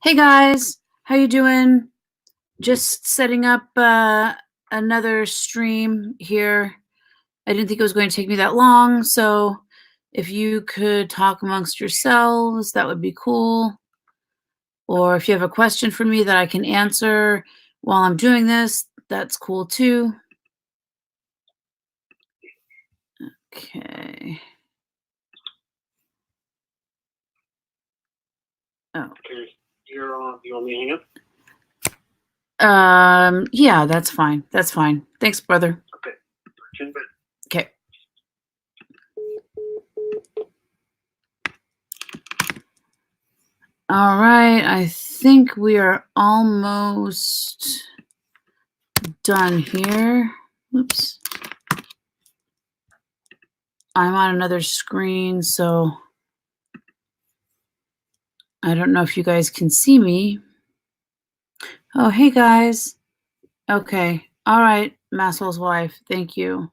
Hey guys, how you doing? Just setting up another stream here. I didn't think it was going to take me that long, so if you could talk amongst yourselves, that would be cool. Or if you have a question for me that I can answer while I'm doing this, that's cool too. Okay. Oh. Okay, you're on. You want me to hang up? Yeah, that's fine. That's fine. Thanks, brother. Okay. Okay. All right, I think we are almost done here. Oops. I'm on another screen, so I don't know if you guys can see me. Oh, hey guys. Okay. All right, Masshole's wife. Thank you.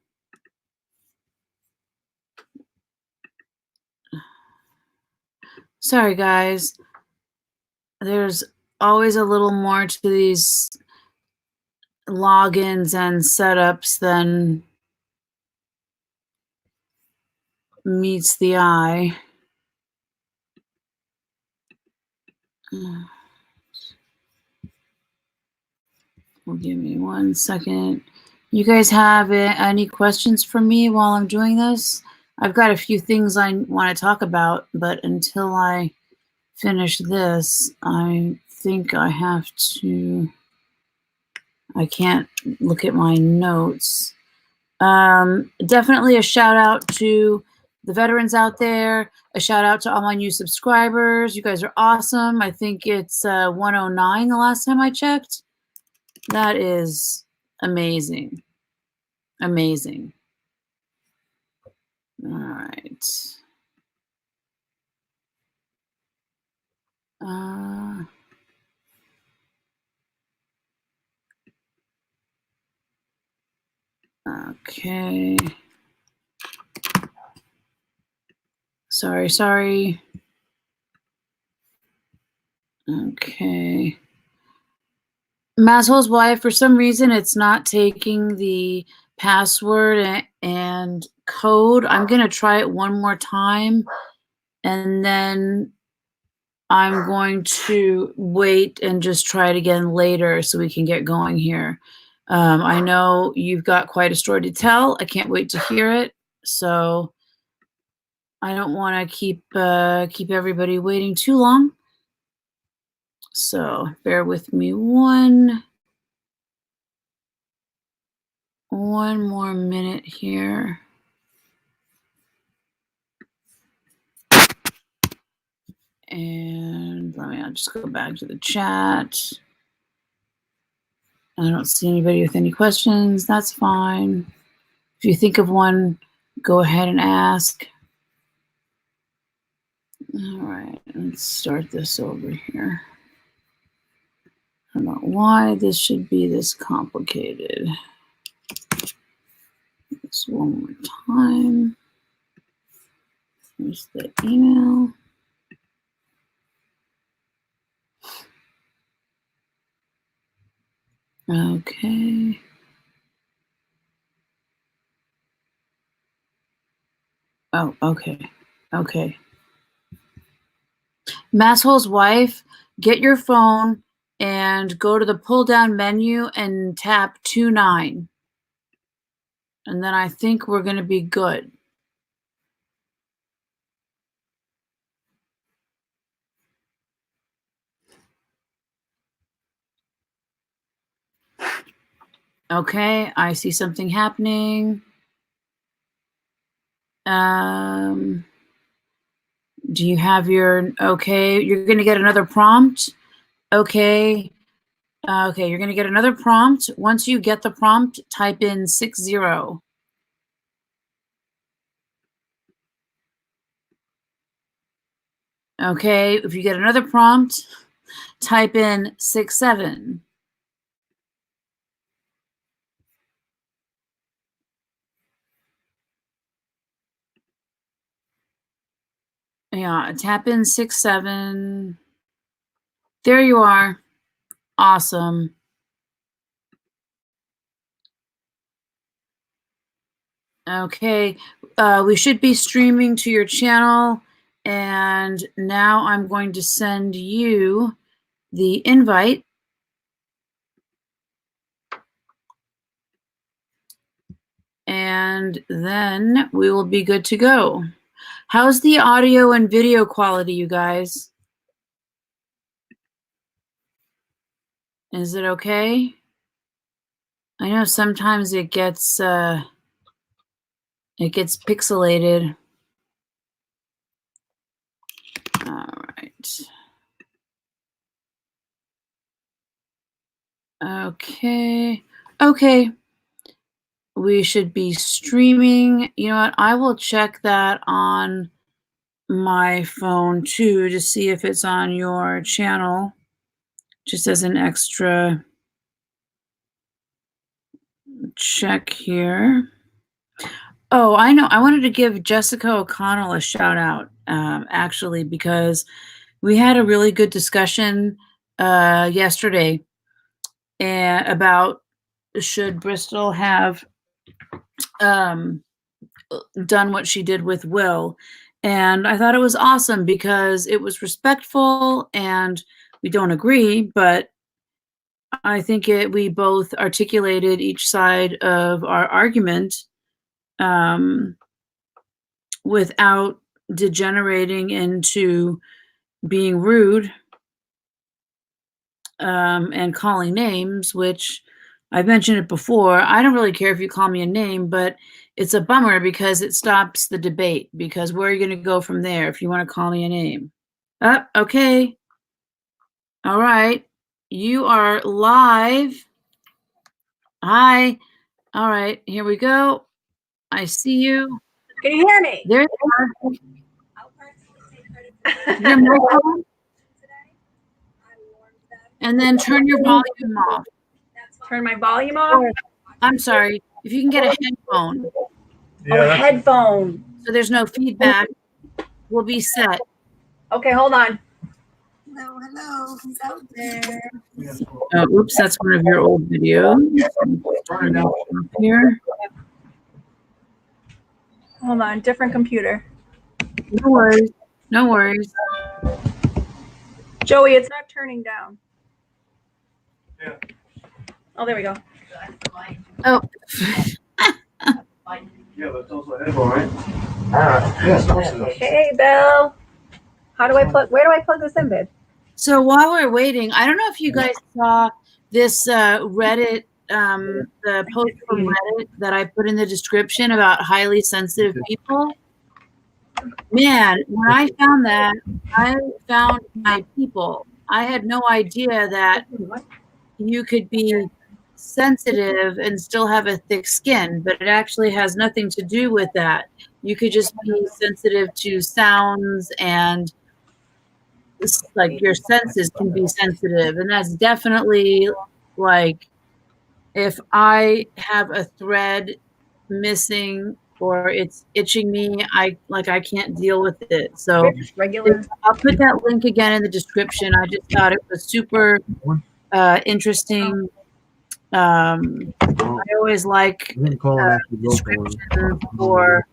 Sorry, guys. There's always a little more to these logins and setups than meets the eye. Well, give me 1 second. You guys have any questions for me while I'm doing this? I've got a few things I want to talk about, but until I finish this, I think I have to. I can't look at my notes. Definitely a shout out to the veterans out there. A shout out to all my new subscribers. You guys are awesome. I think it's 109 the last time I checked. That is amazing. Amazing. All right. Okay. Sorry. Okay. Masshole's wife, for some reason, it's not taking the password and code. I'm going to try it one more time, and then I'm going to wait and just try it again later so we can get going here. I know you've got quite a story to tell. I can't wait to hear it. So I don't want to keep everybody waiting too long. So bear with me one more minute here. And I'll just go back to the chat. I don't see anybody with any questions. That's fine. If you think of one, go ahead and ask. All right, let's start this over here. I don't know why this should be this complicated. Just one more time. Here's the email. Okay. Oh, okay. Okay. Masshole's wife, get your phone and go to the pull down menu and tap 29. And then I think we're going to be good. Okay, I see something happening. Do you have your, okay, you're going to get another prompt. Okay. Okay, you're going to get another prompt. Once you get the prompt, type in 60. Okay, if you get another prompt, type in 67. Yeah, tap in 67. There you are. Awesome. Okay, we should be streaming to your channel, and now I'm going to send you the invite. And then we will be good to go. How's the audio and video quality, you guys? Is it okay? I know sometimes it gets pixelated. All right. Okay. Okay. We should be streaming. You know what? I will check that on my phone too to see if it's on your channel, just as an extra check here. Oh, I know. I wanted to give Jessica O'Connell a shout out, actually, because we had a really good discussion yesterday about should Bristol have done what she did with Will. And I thought it was awesome because it was respectful and we don't agree, but I think we both articulated each side of our argument without degenerating into being rude and calling names, which I've mentioned it before. I don't really care if you call me a name, but it's a bummer because it stops the debate, because where are you going to go from there if you want to call me a name? Okay. All right. You are live. Hi. All right. Here we go. I see you. Can you hear me? There you are. Your microphone. And then turn your volume off. Turn my volume off? I'm sorry. If you can get a headphone. Yeah, a headphone. So there's no feedback. We'll be set. Okay, hold on. Hello, who's out there? Oh, oops, that's one of your old videos. Turn it off here. Hold on, different computer. No worries. No worries. Joey, it's not turning down. Yeah. Oh, there we go. Oh. Yeah, that's also a headphone, right? Yes. Hey, Bill. How do I plug? Where do I plug this in, babe? So while we're waiting, I don't know if you guys saw this Reddit, the post from Reddit that I put in the description about highly sensitive people. Man, when I found that, I found my people. I had no idea that you could be sensitive and still have a thick skin, but it actually has nothing to do with that. You could just be sensitive to sounds, and like your senses can be sensitive. And that's definitely like, if I have a thread missing or it's itching me, I can't deal with it. So Regular. I'll put that link again in the description. I just thought it was super interesting. I always like descriptions for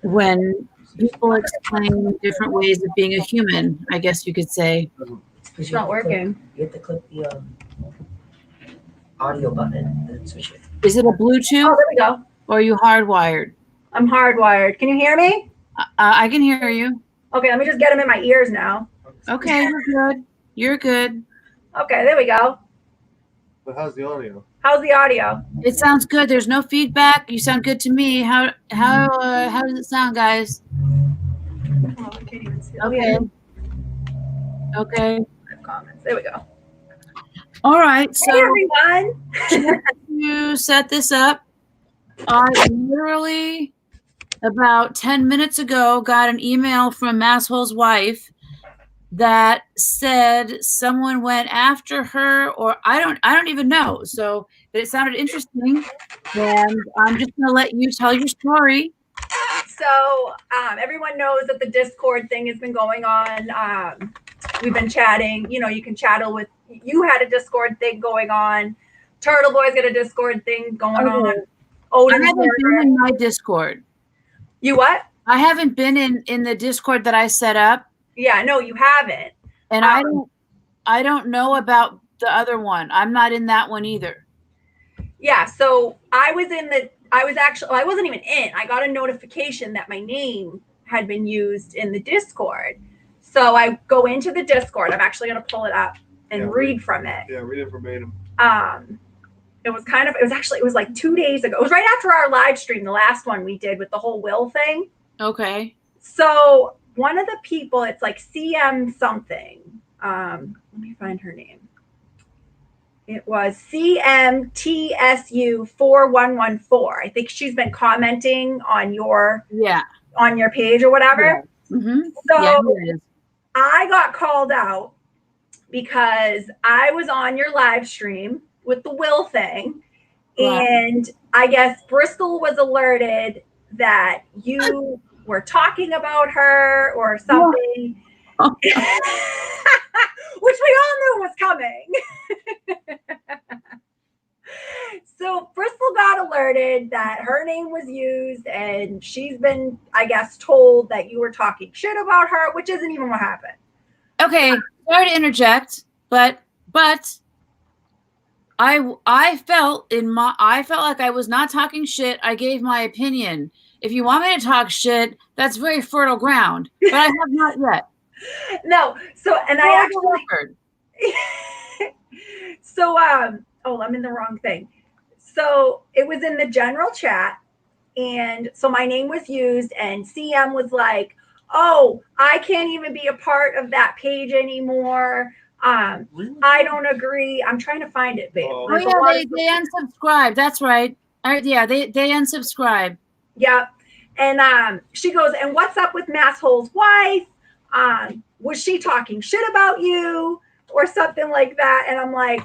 when people explain different ways of being a human, I guess you could say. It's not working. You have to click the audio button and then switch it. Is it a Bluetooth Oh, there we go. or are you hardwired? I'm hardwired. Can you hear me? I can hear you. Okay, let me just get them in my ears now. Okay, you're good. You're good. Okay, there we go. But how's the audio? How's the audio? It sounds good. There's no feedback. You sound good to me. How does it sound, guys? Oh, I can't even see. Okay. Okay. Comments. There we go. All right. So Hey, everyone. to set this up, I literally about 10 minutes ago got an email from Masshole's wife that said someone went after her, or I don't even know. So, but it sounded interesting, and I'm just gonna let you tell your story. So everyone knows that the Discord thing has been going on we've been chatting. You know, you can chat with. You had a Discord thing going on. Turtle Boy's got a Discord thing going on. I Odin's haven't been Murder. in my Discord. You what? I haven't been in the Discord that I set up, Yeah, no, you haven't. and I don't know about the other one. I'm not in that one either. Yeah, so I wasn't even in. I got a notification that my name had been used in the Discord. So I go into the Discord. I'm actually going to pull it up and read from it. Yeah, read it verbatim. It was like 2 days ago. It was right after our live stream, the last one we did with the whole will thing. Okay. So one of the people, it's like CM something. Let me find her name. It was CMTSU4114. I think she's been commenting on your page or whatever. Yeah. Mm-hmm. So yeah, it is. I got called out because I was on your live stream with the will thing. Right. And I guess Bristol was alerted that you were talking about her or something. Oh. Which we all knew was coming. So Bristol got alerted that her name was used, and she's been, I guess, told that you were talking shit about her, which isn't even what happened. Okay, sorry to interject, but I felt like I was not talking shit. I gave my opinion. If you want me to talk shit, that's very fertile ground, but I have not yet. No, so and I actually so I'm in the wrong thing. So it was in the general chat, and so my name was used, and CM was like, "Oh, I can't even be a part of that page anymore. I don't agree." I'm trying to find it, babe. Oh yeah, they unsubscribed. That's right. Yeah, they unsubscribed. Yeah, and she goes, "And what's up with Masshole's wife? Was she talking shit about you or something like that?" And I'm like,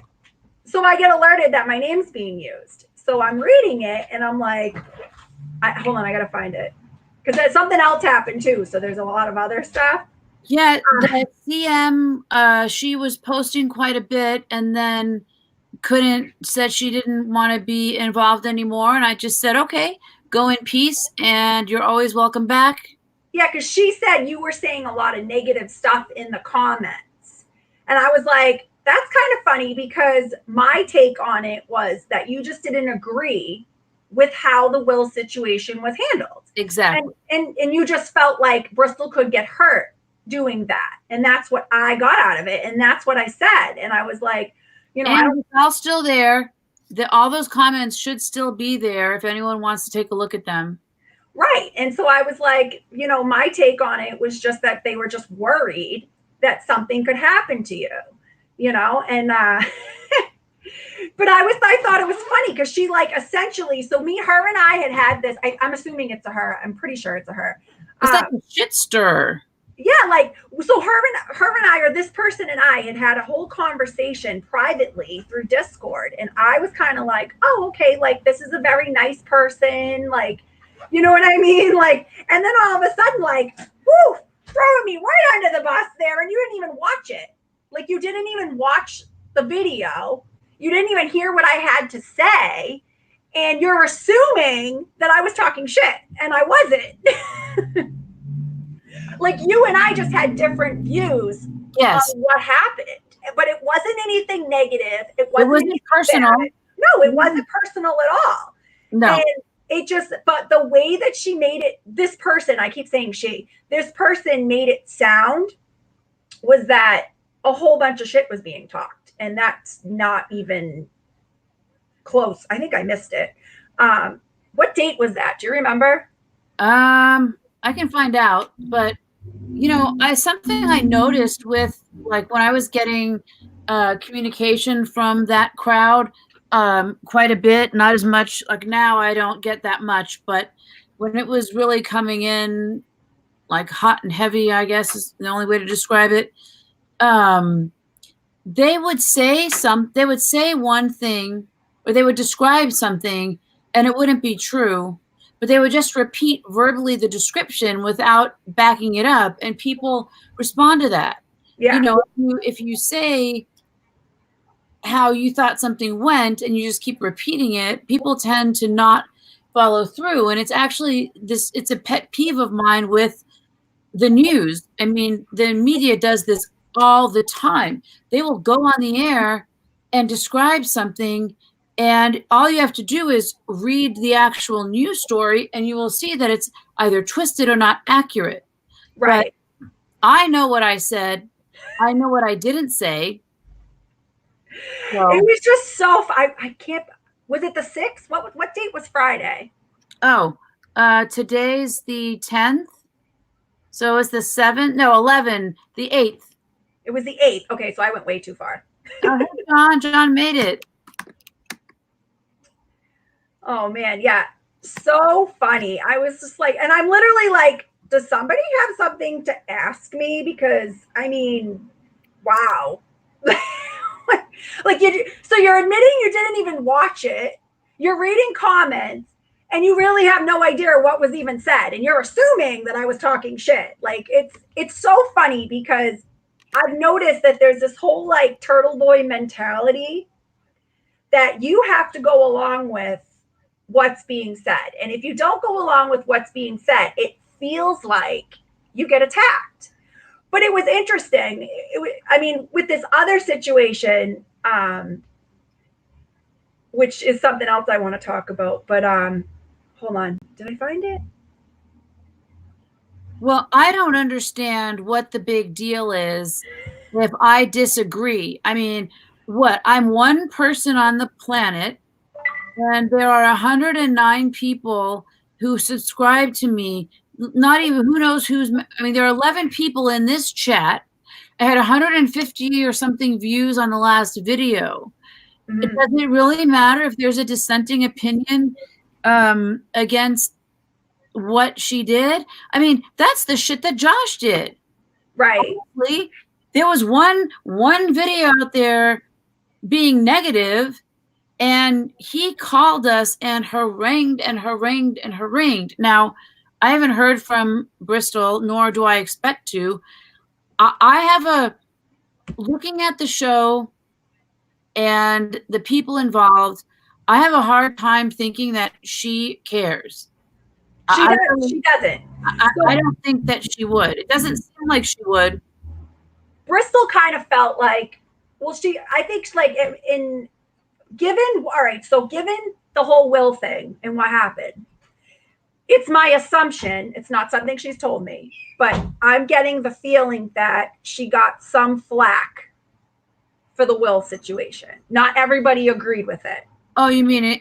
so I get alerted that my name's being used. So I'm reading it and I'm like, hold on, I got to find it. Because something else happened too. So there's a lot of other stuff. Yeah, the CM, she was posting quite a bit and then said she didn't want to be involved anymore. And I just said, okay, go in peace and you're always welcome back. Yeah, because she said you were saying a lot of negative stuff in the comments. And I was like, that's kind of funny because my take on it was that you just didn't agree with how the will situation was handled. Exactly. And you just felt like Bristol could get hurt doing that. And that's what I got out of it. And that's what I said. And I was like, you know, and it's all still there. All those comments should still be there if anyone wants to take a look at them. Right. And so I was like, you know, my take on it was just that they were just worried that something could happen to you, you know, and but I thought it was funny because she like essentially, so her and I had this, I'm assuming it's a her. I'm pretty sure it's a her. It's like a shit stir. Yeah, like, so her and I, or this person and I had a whole conversation privately through Discord. And I was kind of like, oh, okay, like, this is a very nice person. Like, you know what I mean? Like, and then all of a sudden, like, whoo, throwing me right under the bus there. And you didn't even watch it. Like, you didn't even watch the video. You didn't even hear what I had to say. And you're assuming that I was talking shit. And I wasn't. Like, you and I just had different views on what happened. But it wasn't anything negative. It wasn't personal. Bad. No, it wasn't personal at all. No. And it just, but the way that she made it, this person, I keep saying this person made it sound was that a whole bunch of shit was being talked. And that's not even close. I think I missed it. What date was that? Do you remember? I can find out, but you know, something I noticed with, like, when I was getting communication from that crowd quite a bit, not as much, like now I don't get that much, but when it was really coming in like hot and heavy, I guess is the only way to describe it, they would say one thing, or they would describe something and it wouldn't be true. But they would just repeat verbally the description without backing it up, and people respond to that. Yeah. You know, if you say how you thought something went and you just keep repeating it, people tend to not follow through. And it's actually it's a pet peeve of mine with the news. I mean, the media does this all the time. They will go on the air and describe something, and all you have to do is read the actual news story, and you will see that it's either twisted or not accurate. Right. But I know what I said. I know what I didn't say. So, It was just so, I can't, was it the 6th? What date was Friday? today's the 10th. So it's the 7th, no, 11, the 8th. It was the 8th. Okay, so I went way too far. Oh, hey, John made it. Oh man, yeah. So funny. I was just like, and I'm literally like, does somebody have something to ask me? Because I mean, wow. Like so you're admitting you didn't even watch it. You're reading comments and you really have no idea what was even said. And you're assuming that I was talking shit. Like it's so funny because I've noticed that there's this whole like turtle boy mentality that you have to go along with what's being said. And if you don't go along with what's being said, it feels like you get attacked. But it was interesting. I mean, with this other situation, which is something else I want to talk about. But hold on. Did I find it? Well, I don't understand what the big deal is if I disagree. I mean, what? I'm one person on the planet, and there are 109 people who subscribe to me. Not even, who knows who's, I mean, there are 11 people in this chat. I had 150 or something views on the last video. Mm-hmm. It doesn't really matter if there's a dissenting opinion against what she did. I mean, that's the shit that Josh did. Right. Honestly, there was one video out there being negative, and he called us and harangued and harangued and harangued. Now, I haven't heard from Bristol, nor do I expect to. I have looking at the show and the people involved, I have a hard time thinking that she cares. She doesn't. I don't think that she would. It doesn't seem like she would. Bristol kind of felt like, well, I think like given the whole will thing and what happened, it's my assumption, it's not something she's told me, but I'm getting the feeling that she got some flack for the will situation. Not everybody agreed with it. Oh, you mean it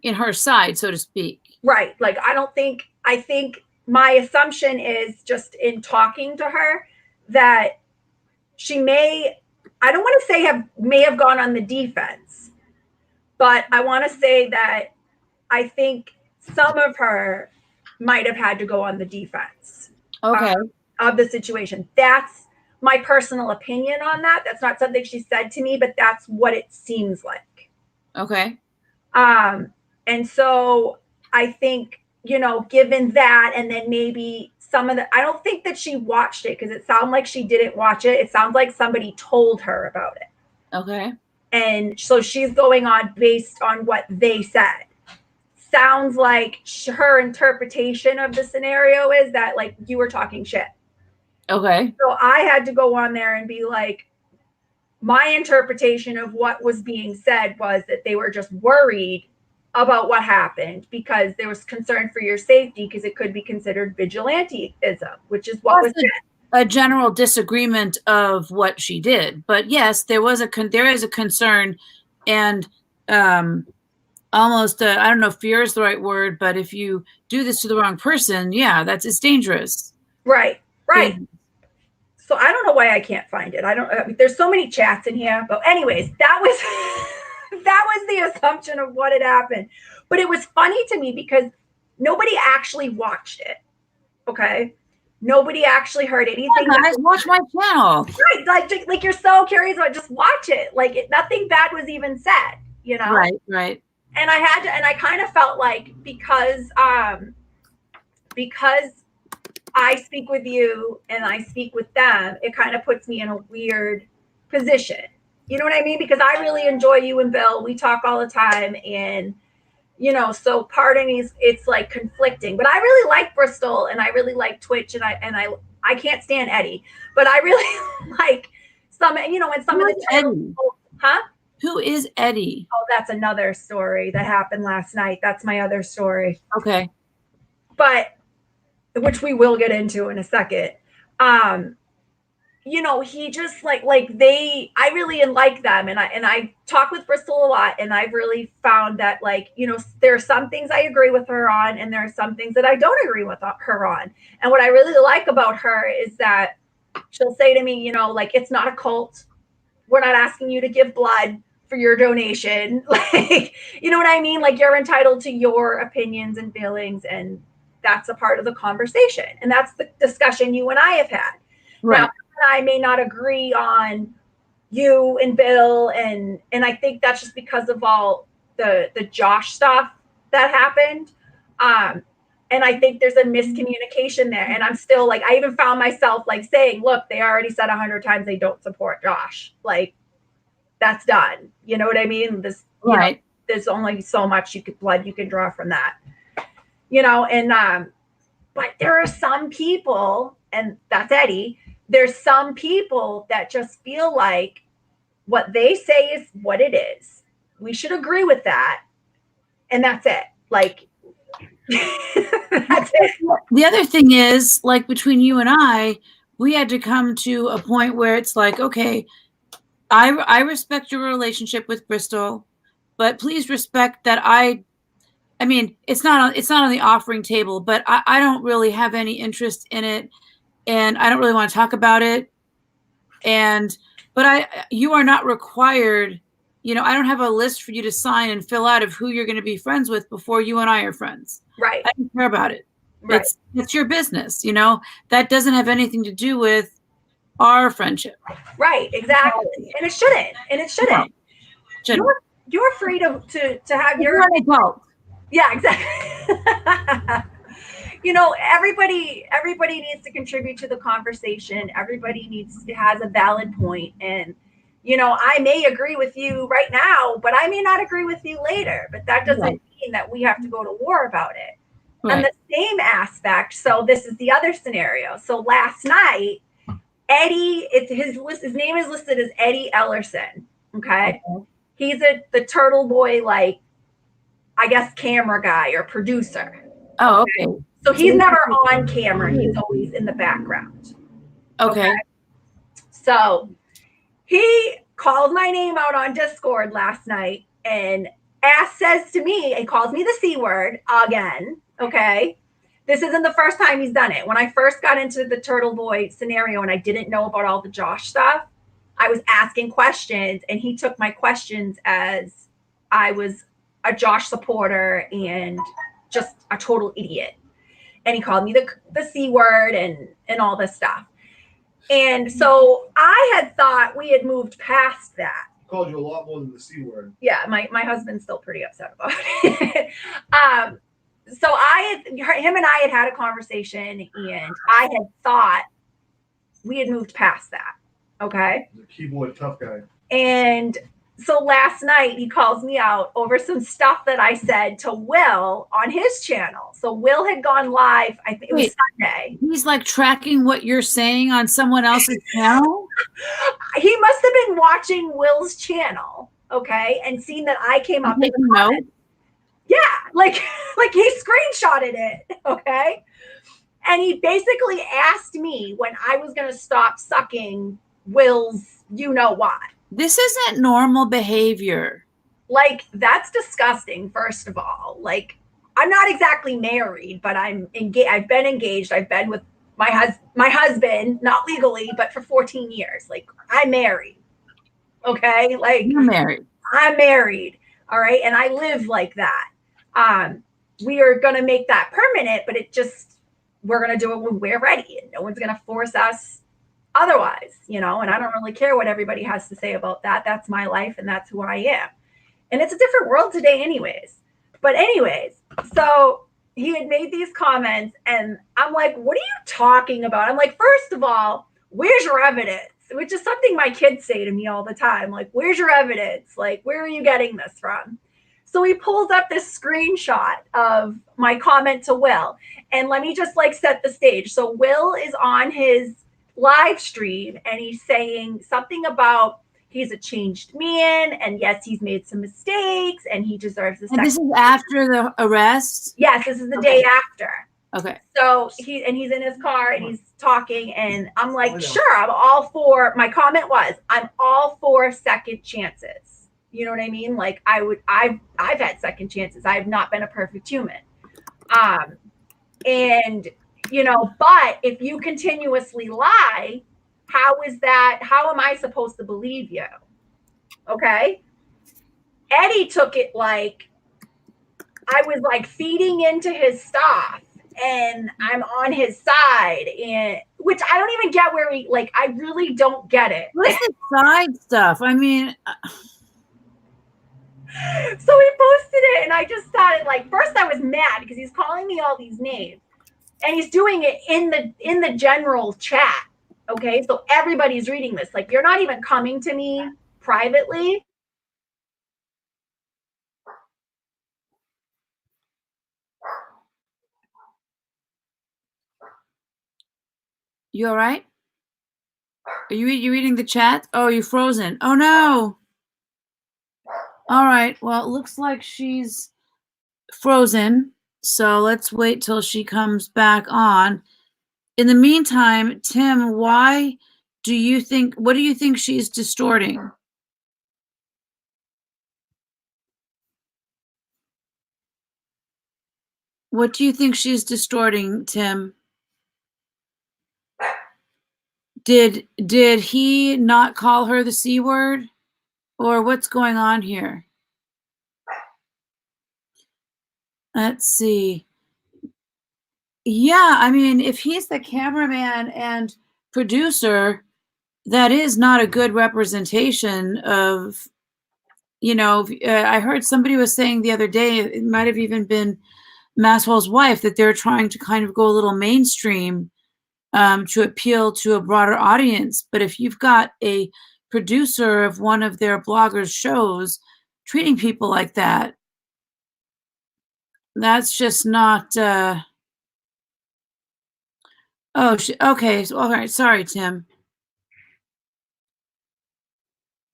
in her side, so to speak. Right. Like I think my assumption is, just in talking to her, that she I don't want to say may have gone on the defense, but I want to say that I think some of her might have had to go on the defense. Okay. Of the situation. That's my personal opinion on that. That's not something she said to me, but that's what it seems like. Okay. And so I think, given that, and then maybe I don't think that she watched it, because it sounded like she didn't watch it. It sounds like somebody told her about it. Okay. And so she's going on based on what they said. Sounds like her interpretation of the scenario is that, like, you were talking shit. Okay. So I had to go on there and be like, my interpretation of what was being said was that they were just worried about what happened because there was concern for your safety, because it could be considered vigilanteism, which is what was said. A general disagreement of what she did. But yes, there is a concern, and almost I don't know if fear is the right word, but if you do this to the wrong person, yeah, it's dangerous. Right. So I don't know why I can't find it. There's so many chats in here, but anyways, that was the assumption of what had happened. But it was funny to me because nobody actually watched it. Okay. Nobody actually heard anything. Yeah, guys, watch my channel. Right. Like you're so curious about, just watch it. Like nothing bad was even said, Right. And I kind of felt like because I speak with you and I speak with them, it kind of puts me in a weird position. You know what I mean? Because I really enjoy you and Bill. We talk all the time, and so part of me is, it's like conflicting. But I really like Bristol, and I really like Twitch, and I can't stand Eddie, but I really like some, and some Who of is the Eddie? huh? Who is Eddie? Oh, that's another story that happened last night. That's my other story. Okay. But which we will get into in a second. He just I really like them, and I talk with Bristol a lot, and I've really found that there are some things I agree with her on, and there are some things that I don't agree with her on. And what I really like about her is that she'll say to me, it's not a cult. We're not asking you to give blood for your donation. You know what I mean? Like, you're entitled to your opinions and feelings, and that's a part of the conversation. And that's the discussion you and I have had. Right. Now, I may not agree on you and Bill, and I think that's just because of all the Josh stuff that happened. And I think there's a miscommunication there. And I'm still I even found myself saying, look, they already said 100 times they don't support Josh. That's done. You know what I mean? Right. There's only so much blood you can draw from that. And but there are some people, and that's Eddie. There's some people that just feel like what they say is what it is. We should agree with that. And that's it. That's it. The other thing is, between you and I, we had to come to a point where it's okay, I respect your relationship with Bristol, but please respect that I mean, it's not on the offering table, but I don't really have any interest in it, and I don't really want to talk about it. But you are not required. I don't have a list for you to sign and fill out of who you're going to be friends with before you and I are friends. Right. I don't care about it. Right. It's your business. That doesn't have anything to do with our friendship. Right. Exactly. And it shouldn't. No, shouldn't. You're free to have your adult. Yeah, exactly. Everybody needs to contribute to the conversation. Everybody has a valid point. And, I may agree with you right now, but I may not agree with you later. But that doesn't mean that we have to go to war about it. Right. And the same aspect. So this is the other scenario. So last night, Eddie, his name is listed as Eddie Ellerson. Okay. He's the Turtle Boy, I guess, camera guy or producer. Oh, okay. So he's never on camera. He's always in the background. Okay. So he called my name out on Discord last night and says to me, and calls me the C word again. Okay. This isn't the first time he's done it. When I first got into the Turtle Boy scenario and I didn't know about all the Josh stuff, I was asking questions, and he took my questions as I was a Josh supporter and just a total idiot. And he called me the C word and all this stuff. And so I had thought we had moved past that. He called you a lot more than the C word. Yeah, my husband's still pretty upset about it. So him and I had a conversation, and I had thought we had moved past that. Okay. The keyboard tough guy. And so last night he calls me out over some stuff that I said to Will on his channel. So Will had gone live, I think it was Sunday. He's tracking what you're saying on someone else's channel? He must have been watching Will's channel, okay, and seen that I came up in the comments. Yeah, he screenshotted it, okay? And he basically asked me when I was going to stop sucking Will's you-know-what. This isn't normal behavior. That's disgusting, first of all. I'm not exactly married, but I'm engaged. I've been engaged. I've been with my husband, not legally, but for 14 years. I'm married. Okay? You're married. I'm married. All right? And I live like that. We are going to make that permanent, but we're going to do it when we're ready, and no one's going to force us otherwise, and I don't really care what everybody has to say about that. That's my life, and that's who I am. And it's a different world today anyways. But anyways, so he had made these comments, and I'm like, what are you talking about? I'm like, first of all, where's your evidence? Which is something my kids say to me all the time. Like, where's your evidence? Like, where are you getting this from? So he pulls up this screenshot of my comment to Will. And let me just like set the stage. So Will is on his live stream and he's saying something about he's a changed man, and yes, he's made some mistakes and he deserves a second. And this is after the arrest? Yes, this is the day after. Okay. So he's in his car and he's talking, and I'm like, sure, I'm all for. My comment was, I'm all for second chances. You know what I mean? Like I've had second chances. I have not been a perfect human. And you know, but if you continuously lie, how am I supposed to believe you? Okay. Eddie took it like I was like feeding into his stuff and I'm on his side, and which I don't even get where he like, I really don't get it. What's the side stuff? I mean, So he posted it and I just started like, first I was mad because he's calling me all these names and he's doing it in the general chat. Okay. So everybody's reading this. Like, you're not even coming to me privately. you all right? Are you reading the chat? Oh, you're frozen. Oh no. All right. Well, it looks like she's frozen. So let's wait till she comes back on. In the meantime, Tim, what do you think she's distorting? What do you think she's distorting, Tim? Did he not call her the C word? Or what's going on here? Let's see. Yeah, I mean, if he's the cameraman and producer, that is not a good representation of, you know, I heard somebody was saying the other day, it might have even been Masshole's wife, that they're trying to kind of go a little mainstream to appeal to a broader audience. But if you've got a producer of one of their bloggers' shows treating people like that, that's just not. Oh, okay. So, all right. Sorry, Tim.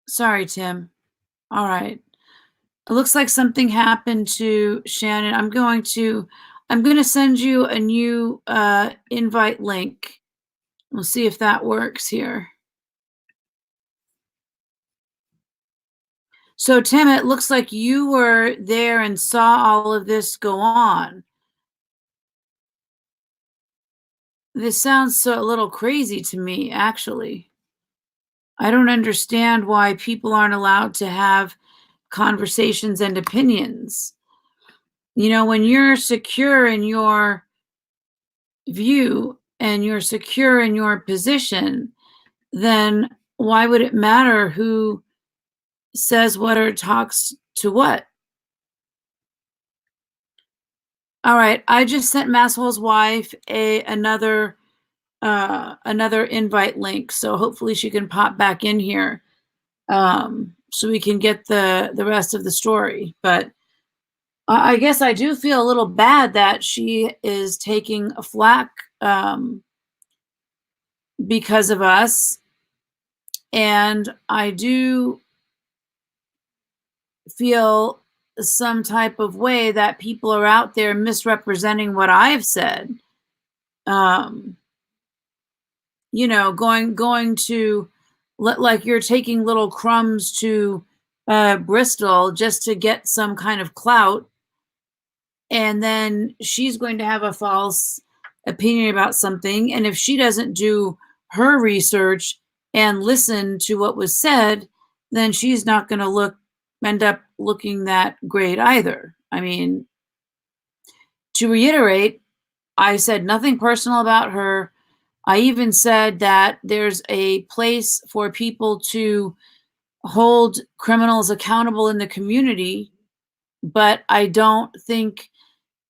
Sorry, Tim. All right. It looks like something happened to Shannon. I'm going to send you a new invite link. We'll see if that works here. So, Tim, it looks like you were there and saw all of this go on. This sounds a little crazy to me, actually. I don't understand why people aren't allowed to have conversations and opinions. You know, when you're secure in your view and you're secure in your position, then why would it matter who says what or talks to what? All right, I just sent Masshole's wife another invite link, so hopefully she can pop back in here, so we can get the rest of the story. But I guess I do feel a little bad that she is taking a flack because of us, and I do feel some type of way that people are out there misrepresenting what I've said. You know, going to like you're taking little crumbs to Bristol just to get some kind of clout, and then she's going to have a false opinion about something, and if she doesn't do her research and listen to what was said, then she's not going to end up looking that great either. I mean, to reiterate, I said nothing personal about her. I even said that there's a place for people to hold criminals accountable in the community, but I don't think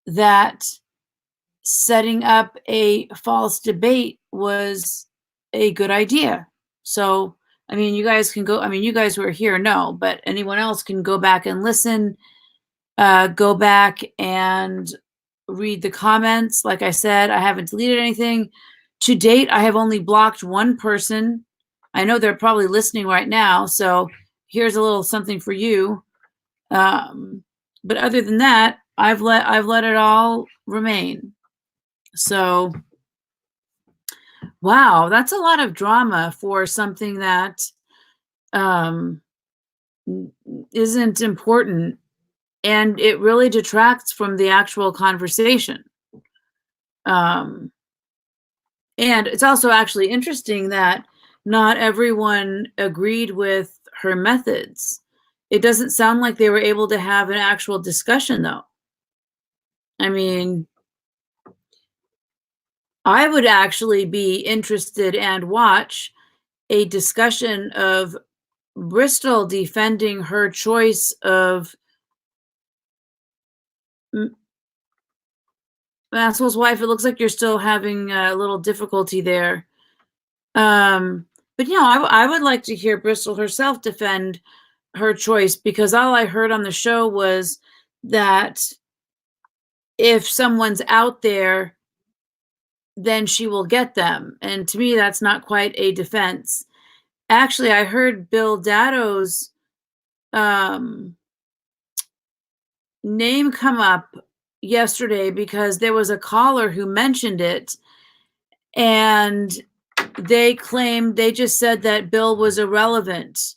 that setting up a false debate was a good idea. So, I mean, you guys can go, I mean, you guys who are here know, but anyone else can go back and listen, go back and read the comments. Like I said, I haven't deleted anything. To date, I have only blocked one person. I know they're probably listening right now, so here's a little something for you. But other than that, I've let it all remain. So, wow, that's a lot of drama for something that isn't important, and it really detracts from the actual conversation. And it's also actually interesting that not everyone agreed with her methods. It doesn't sound like they were able to have an actual discussion, though. I mean, I would actually be interested and watch a discussion of Bristol defending her choice of Masswell's wife. It looks like you're still having a little difficulty there. But, you know, I would like to hear Bristol herself defend her choice, because all I heard on the show was that if someone's out there, then she will get them. And to me, that's not quite a defense. Actually, I heard Bill Datto's name come up yesterday because there was a caller who mentioned it, and they claimed, they just said that Bill was irrelevant.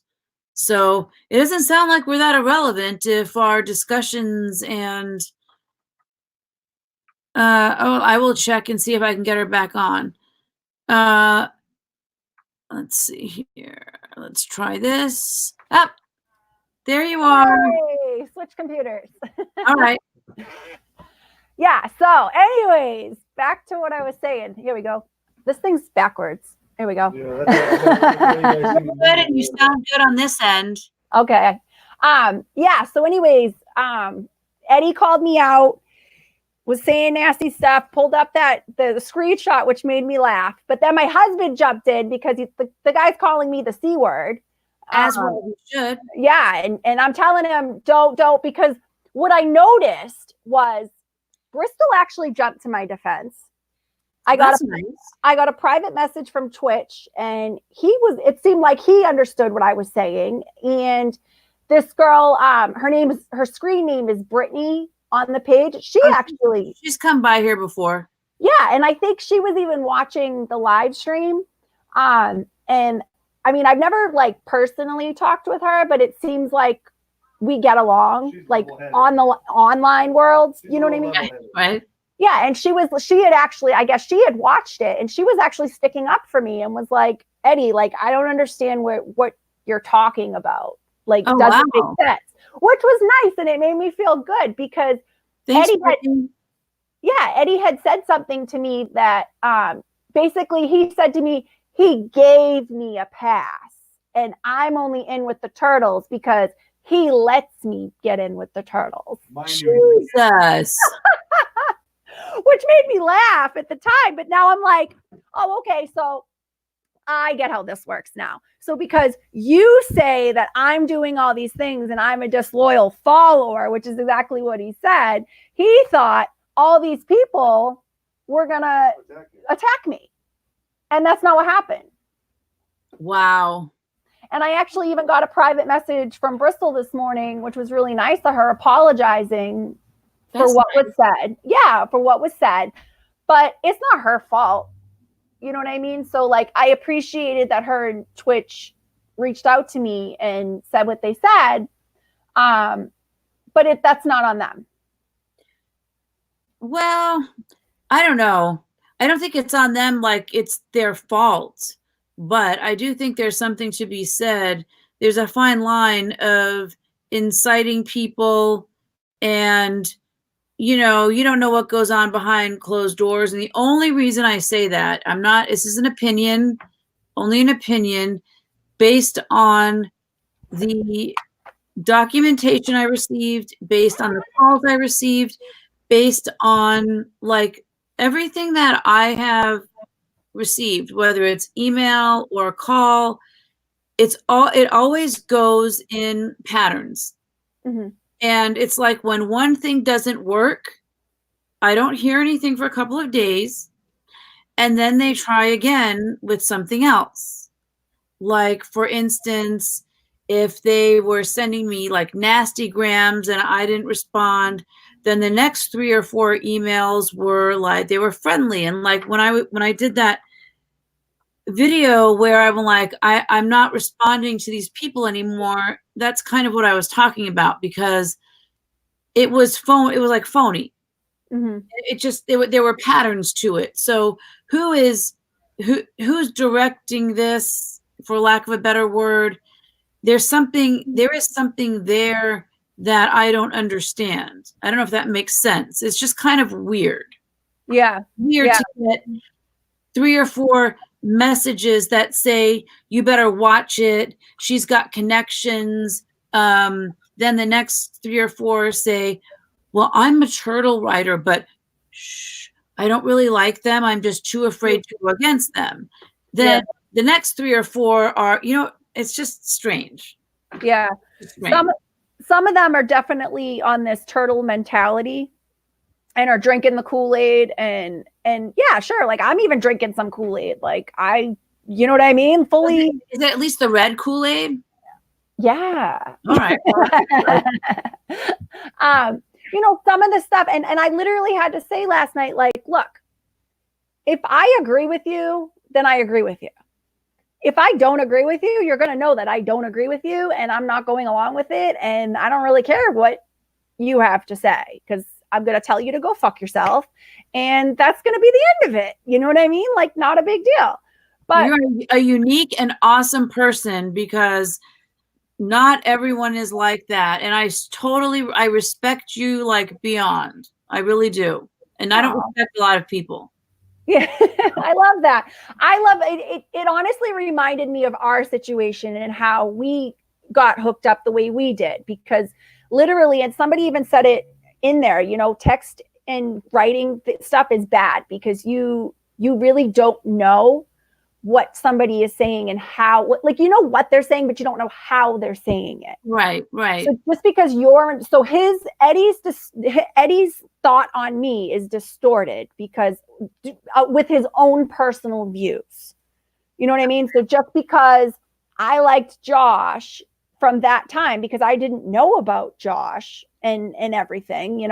So it doesn't sound like we're that irrelevant if our discussions and oh, I will check and see if I can get her back on. Let's see here. Let's try this. Up. There you are. Hey, switch computers. All right. Yeah, so anyways, back to what I was saying. Here we go. This thing's backwards. Here we go. Yeah, that's Good, and you sound good on this end. Okay. Yeah, so anyways, Eddie called me out, was saying nasty stuff, pulled up the screenshot, which made me laugh. But then my husband jumped in because the guy's calling me the C word. As well you should. Yeah, and I'm telling him, don't, because what I noticed was Bristol actually jumped to my defense. I got a private message from Twitch, and it seemed like he understood what I was saying. And this girl, her screen name is Brittany on the page. She's come by here before. Yeah, and I think she was even watching the live stream. And I mean, I've never like personally talked with her, but it seems like we get along. She's like on the online world. You know what I mean? Right. Yeah, and she had actually, I guess she had watched it, and she was actually sticking up for me and was like, Eddie, like, I don't understand what you're talking about. Like, doesn't make sense. Which was nice, and it made me feel good because Eddie had said something to me that basically he said to me, he gave me a pass, and I'm only in with the turtles because he lets me get in with the turtles. Jesus. Which made me laugh at the time. But now I'm like, oh, okay. So I get how this works now. So because you say that I'm doing all these things and I'm a disloyal follower, which is exactly what he said, he thought all these people were going to attack me. And that's not what happened. Wow. And I actually even got a private message from Bristol this morning, which was really nice of her, apologizing for what was said. Yeah, for what was said. But it's not her fault. You know what I mean? So, like, I appreciated that her and Twitch reached out to me and said what they said. But that's not on them. Well, I don't know. I don't think it's on them like it's their fault. But I do think there's something to be said. There's a fine line of inciting people and, you know, you don't know what goes on behind closed doors. And the only reason I say that, this is an opinion, only an opinion based on the documentation I received, based on the calls I received, based on like everything that I have received, whether it's email or call, it always goes in patterns. Mhm. And it's like when one thing doesn't work, I don't hear anything for a couple of days, and then they try again with something else. Like, for instance, if they were sending me like nasty grams and I didn't respond, then the next 3 or 4 emails were like, they were friendly. And like when I did that video where I'm like, I'm not responding to these people anymore, that's kind of what I was talking about, because it was like phony. Mhm. There were patterns to it. So who's directing this, for lack of a better word? There is something there that I don't understand. I don't know if that makes sense. It's just kind of weird. Yeah. Weird Yeah. to get 3 or 4 messages that say, you better watch it, she's got connections. Then the next 3 or 4 say, well, I'm a turtle writer, but shh, I don't really like them. I'm just too afraid to go against them. Then the next 3 or 4 are, it's just strange. Yeah. Strange. Some of them are definitely on this turtle mentality and are drinking the Kool-Aid and yeah, sure. Like I'm even drinking some Kool-Aid. Like you know what I mean? Fully. Is it at least the red Kool-Aid? Yeah. All right. Some of the stuff, and I literally had to say last night, like, look, if I agree with you, then I agree with you. If I don't agree with you, you're going to know that I don't agree with you and I'm not going along with it. And I don't really care what you have to say, because I'm going to tell you to go fuck yourself. And that's going to be the end of it. You know what I mean? Like, not a big deal. But you're a unique and awesome person, because not everyone is like that. And I respect you like beyond. I really do. And I don't respect a lot of people. Yeah, I love that. I love it. It honestly reminded me of our situation and how we got hooked up the way we did, because literally, and somebody even said it in there, text and writing stuff is bad because you really don't know what somebody is saying and how, like, what they're saying, but you don't know how they're saying it. Right. So just because Eddie's thought on me is distorted because with his own personal views, you know what I mean? So just because I liked Josh from that time, because I didn't know about Josh and everything,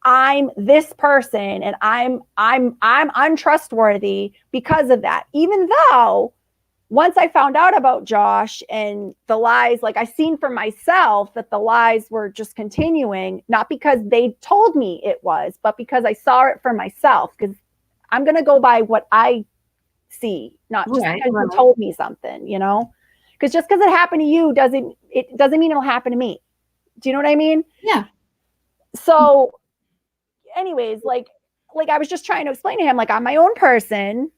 I'm this person and I'm untrustworthy because of that. Even though once I found out about Josh and the lies, like I seen for myself that the lies were just continuing, not because they told me it was, but because I saw it for myself, because I'm going to go by what I see, not just because you told me something, because just because it happened to you doesn't mean it'll happen to me. Do you know what I mean? Yeah. So anyways, like I was just trying to explain to him, like, I'm my own person.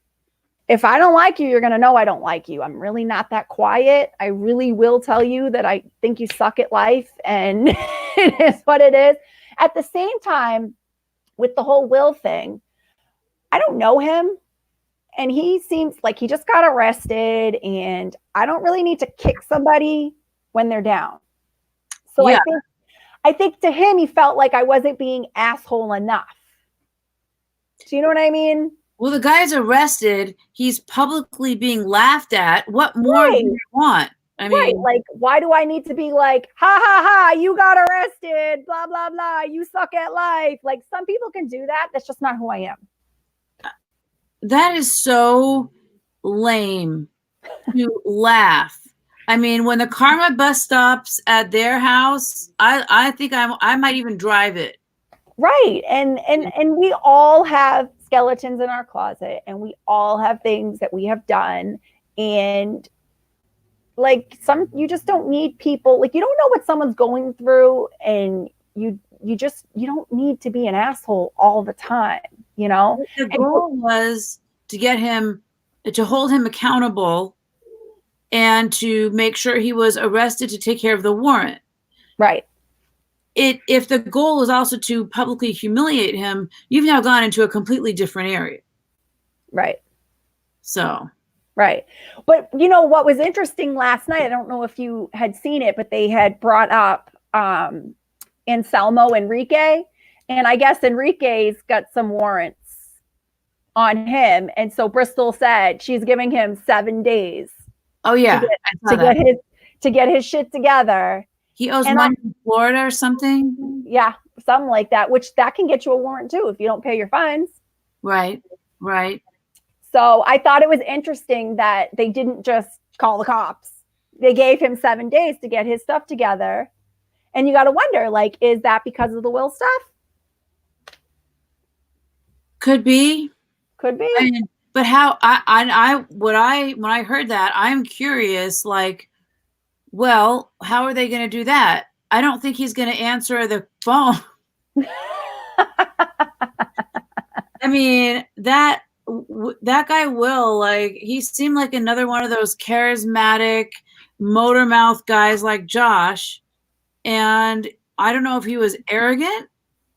If I don't like you, you're going to know I don't like you. I'm really not that quiet. I really will tell you that I think you suck at life, and it is what it is. At the same time, with the whole Will thing, I don't know him, and he seems like he just got arrested, and I don't really need to kick somebody when they're down. So yeah. I think to him, he felt like I wasn't being asshole enough. Do you know what I mean? Well, the guy's arrested. He's publicly being laughed at. What more do you want? I mean, like, why do I need to be like, ha, ha, ha, you got arrested, blah, blah, blah, you suck at life. Like, some people can do that. That's just not who I am. That is so lame to laugh. I mean, when the Karma bus stops at their house, I think I might even drive it. Right. And we all have skeletons in our closet, and we all have things that we have done. And like, you just don't need people. Like, you don't know what someone's going through, and you don't need to be an asshole all the time, The goal was to get him, to hold him accountable, and to make sure he was arrested to take care of the warrant. Right. if the goal is also to publicly humiliate him, you've now gone into a completely different area. Right. So. Right. But you know what was interesting last night? I don't know if you had seen it, but they had brought up Enselmo Enrique. And I guess Enrique's got some warrants on him. And so Bristol said she's giving him 7 days. Oh yeah. To get his shit together. He owes money in Florida or something. Yeah, something like that, which that can get you a warrant too if you don't pay your fines. Right. Right. So I thought it was interesting that they didn't just call the cops. They gave him 7 days to get his stuff together. And you got to wonder, like, is that because of the will stuff? Could be. Could be. I mean, but how when I heard that, I'm curious, like, well, how are they going to do that? I don't think he's going to answer the phone. I mean, that guy Will, like, he seemed like another one of those charismatic motor mouth guys like Josh. And I don't know if he was arrogant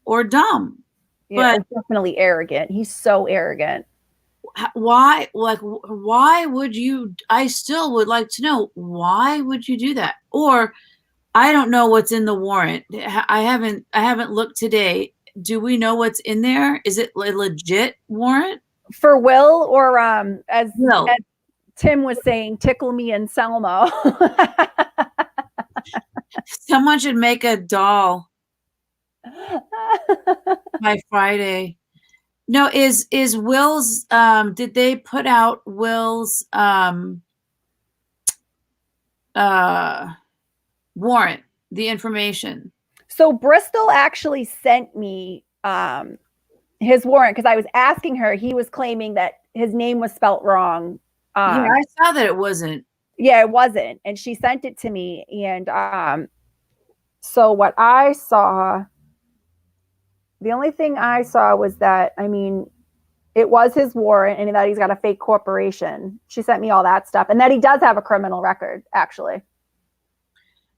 or dumb. Yeah, but definitely arrogant. He's so arrogant. Why would you? I still would like to know, why would you do that? Or I don't know what's in the warrant. I haven't looked today. Do we know what's in there? Is it a legit warrant? For Will, or as Will. As Tim was saying, tickle me Enselmo. Someone should make a doll by Friday. No, is Will's did they put out Will's warrant, the information? So Bristol actually sent me his warrant because I was asking her. He was claiming that his name was spelt wrong. Yeah, I saw that it wasn't. Yeah, it wasn't. And she sent it to me. And so what I saw, the only thing I saw was that, I mean, it was his warrant and that he's got a fake corporation. She sent me all that stuff. And that he does have a criminal record, actually.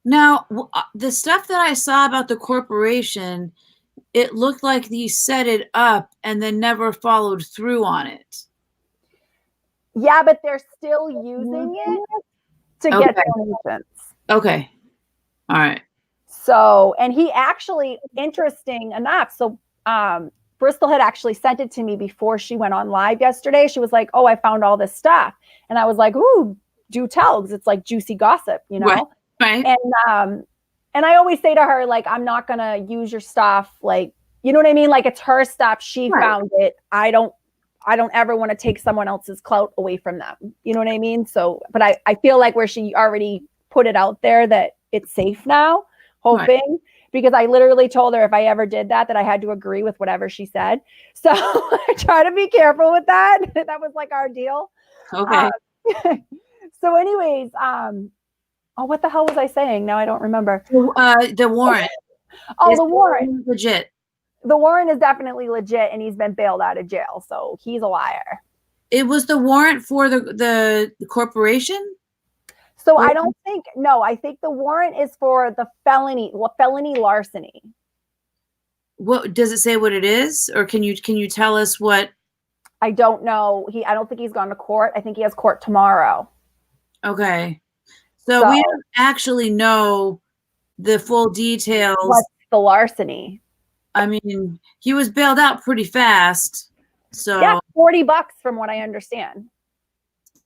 Now, the stuff that I saw about the corporation, it looked like he set it up and then never followed through on it. Yeah, but they're still using it to get donations. Okay. All right. So, and he actually, interesting enough, so Bristol had actually sent it to me before she went on live yesterday. She was like, oh, I found all this stuff. And I was like, ooh, do tell, because it's like juicy gossip, you know? Right. And I always say to her, like, I'm not going to use your stuff. Like, you know what I mean? Like, it's her stuff. She found it. I don't ever want to take someone else's clout away from them. You know what I mean? So, but I feel like where she already put it out there that it's safe now, hoping, because I literally told her if I ever did that I had to agree with whatever she said. So I try to be careful with that. That was like our deal. Okay. So anyways, oh, what the hell was I saying? Now I don't remember. The warrant. Oh, the warrant. Legit. The warrant is definitely legit, and he's been bailed out of jail, so he's a liar. It was the warrant for the corporation? So I don't think, no, I think the warrant is for the felony larceny. What does it say what it is? Or can you tell us what? I don't know. I don't think he's gone to court. I think he has court tomorrow. Okay. So we don't actually know the full details. What's the larceny? I mean, he was bailed out pretty fast. So yeah, $40 from what I understand.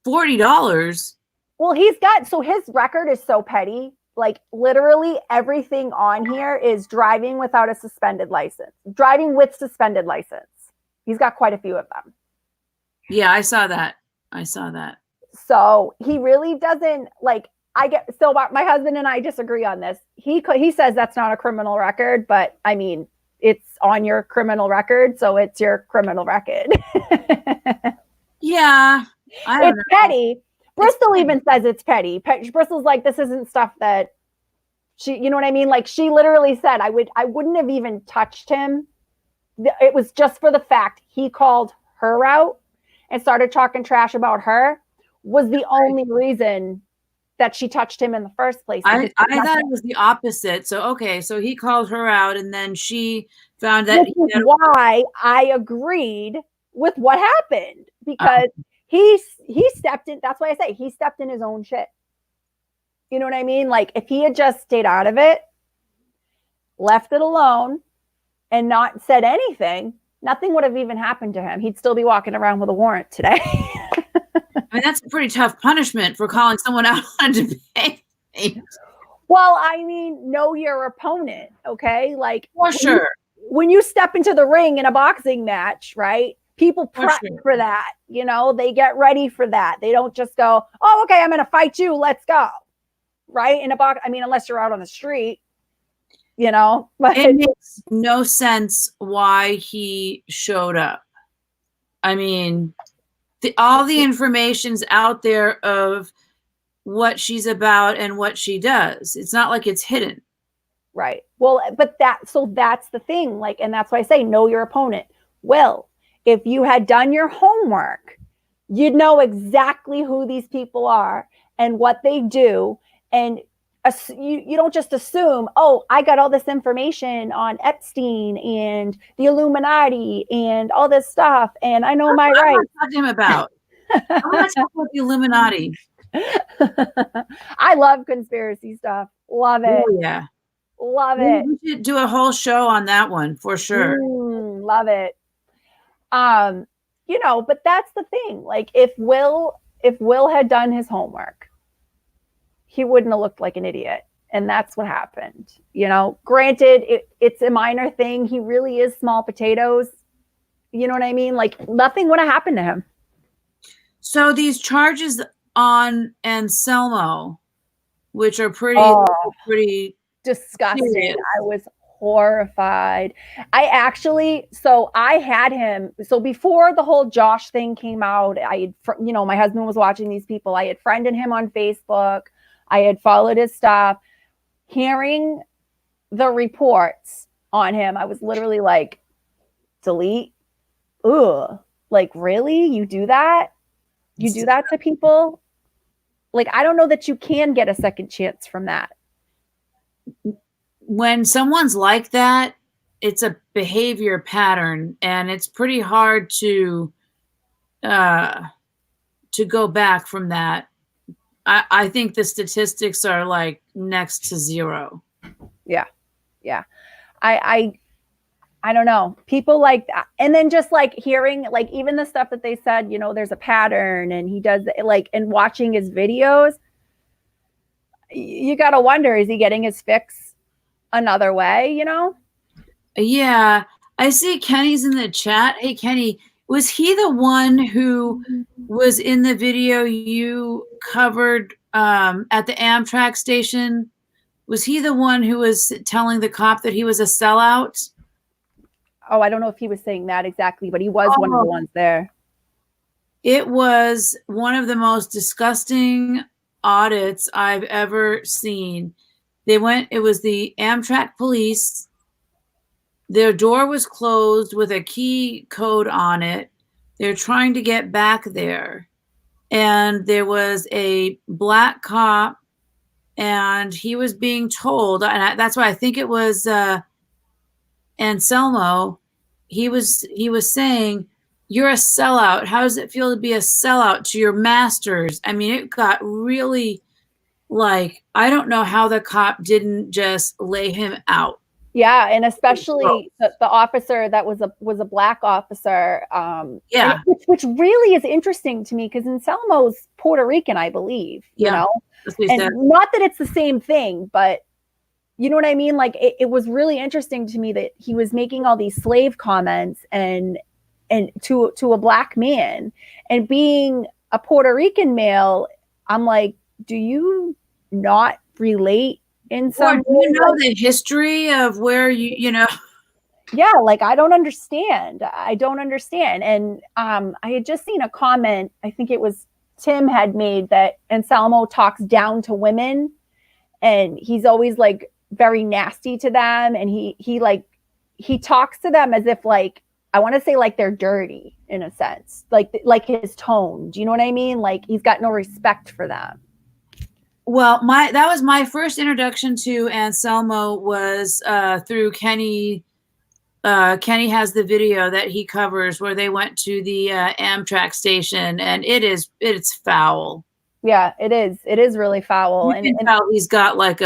$40. Well, so his record is so petty. Like literally everything on here is driving without a suspended license, driving with suspended license. He's got quite a few of them. Yeah, I saw that. So he really doesn't like, my husband and I disagree on this. He says that's not a criminal record, but I mean, it's on your criminal record, so it's your criminal record. Yeah. It's petty. Bristol even says it's petty. Bristol's like, this isn't stuff that you know what I mean? Like she literally said, I wouldn't have even touched him. It was just for the fact he called her out and started talking trash about her was the only reason that she touched him in the first place. I because thought it was the opposite. So, okay, so he called her out and then she found that Which is why I agreed with what happened, because he stepped in. That's why I say he stepped in his own shit. You know what I mean? Like if he had just stayed out of it, left it alone, and not said anything, nothing would have even happened to him. He'd still be walking around with a warrant today. I mean, that's a pretty tough punishment for calling someone out on a debate. Well, I mean, know your opponent, okay? Like, For sure. When you step into the ring in a boxing match, right? People prep sure. for that. You know, they get ready for that. They don't just go, "Oh, okay, I'm going to fight you. Let's go." Right? In a box, I mean, unless you're out on the street, you know. But It makes no sense why he showed up. I mean, all the information's out there of what she's about and what she does. It's not like it's hidden. Right. Well, but that's the thing. Like, and that's why I say know your opponent. Well, if you had done your homework, you'd know exactly who these people are and what they do. And you don't just assume, oh, I got all this information on Epstein and the Illuminati and all this stuff, and I know my rights. What I'm talking about. I'm not talking about the Illuminati. I love conspiracy stuff. Love it. Oh, yeah. Love it. We should do a whole show on that one for sure. Love it. You know, but that's the thing. Like if Will had done his homework, he wouldn't have looked like an idiot. And that's what happened. You know, granted, it's a minor thing. He really is small potatoes. You know what I mean? Like nothing would have happened to him. So these charges on Enselmo, which are pretty disgusting. serious. I was horrified. I had him. So before the whole Josh thing came out, my husband was watching these people. I had friended him on Facebook. I had followed his stuff. Hearing the reports on him, I was literally like, delete. Ugh. Like, really? You do that? You do that to people? Like, I don't know that you can get a second chance from that. When someone's like that, it's a behavior pattern, and it's pretty hard to go back from that. I think the statistics are like next to zero. Yeah. I don't know. People like that. And then just like hearing, like even the stuff that they said, you know, there's a pattern and he does like, and watching his videos, you got to wonder, is he getting his fix another way, you know? Yeah. I see Kenny's in the chat. Hey, Kenny, was he the one who was in the video you covered at the Amtrak station? Was he the one who was telling the cop that he was a sellout? Oh, I don't know if he was saying that exactly, but he was one of the ones there. It was one of the most disgusting audits I've ever seen. It was the Amtrak police. Their door was closed with a key code on it. They're trying to get back there. And there was a black cop, and he was being told, and that's why I think it was Enselmo. He was saying, "You're a sellout. How does it feel to be a sellout to your masters?" I mean, it got really like, I don't know how the cop didn't just lay him out. Yeah, and especially the officer that was a black officer. Yeah, which really is interesting to me because Enselmo's Puerto Rican, I believe. You know, and not that it's the same thing, but you know what I mean. Like it was really interesting to me that he was making all these slave comments and to a black man, and being a Puerto Rican male, I'm like, do you not relate? In some do you know the history of where you know? Yeah, like I don't understand. And I had just seen a comment, I think it was Tim had made, that Enselmo talks down to women and he's always like very nasty to them, and he talks to them as if like, I want to say like they're dirty in a sense, like his tone. Do you know what I mean? Like he's got no respect for them. Well, that was my first introduction to Anselmo was through Kenny. Kenny has the video that he covers where they went to the Amtrak station, and it's foul. Yeah, it is. It is really foul. You can tell he's got like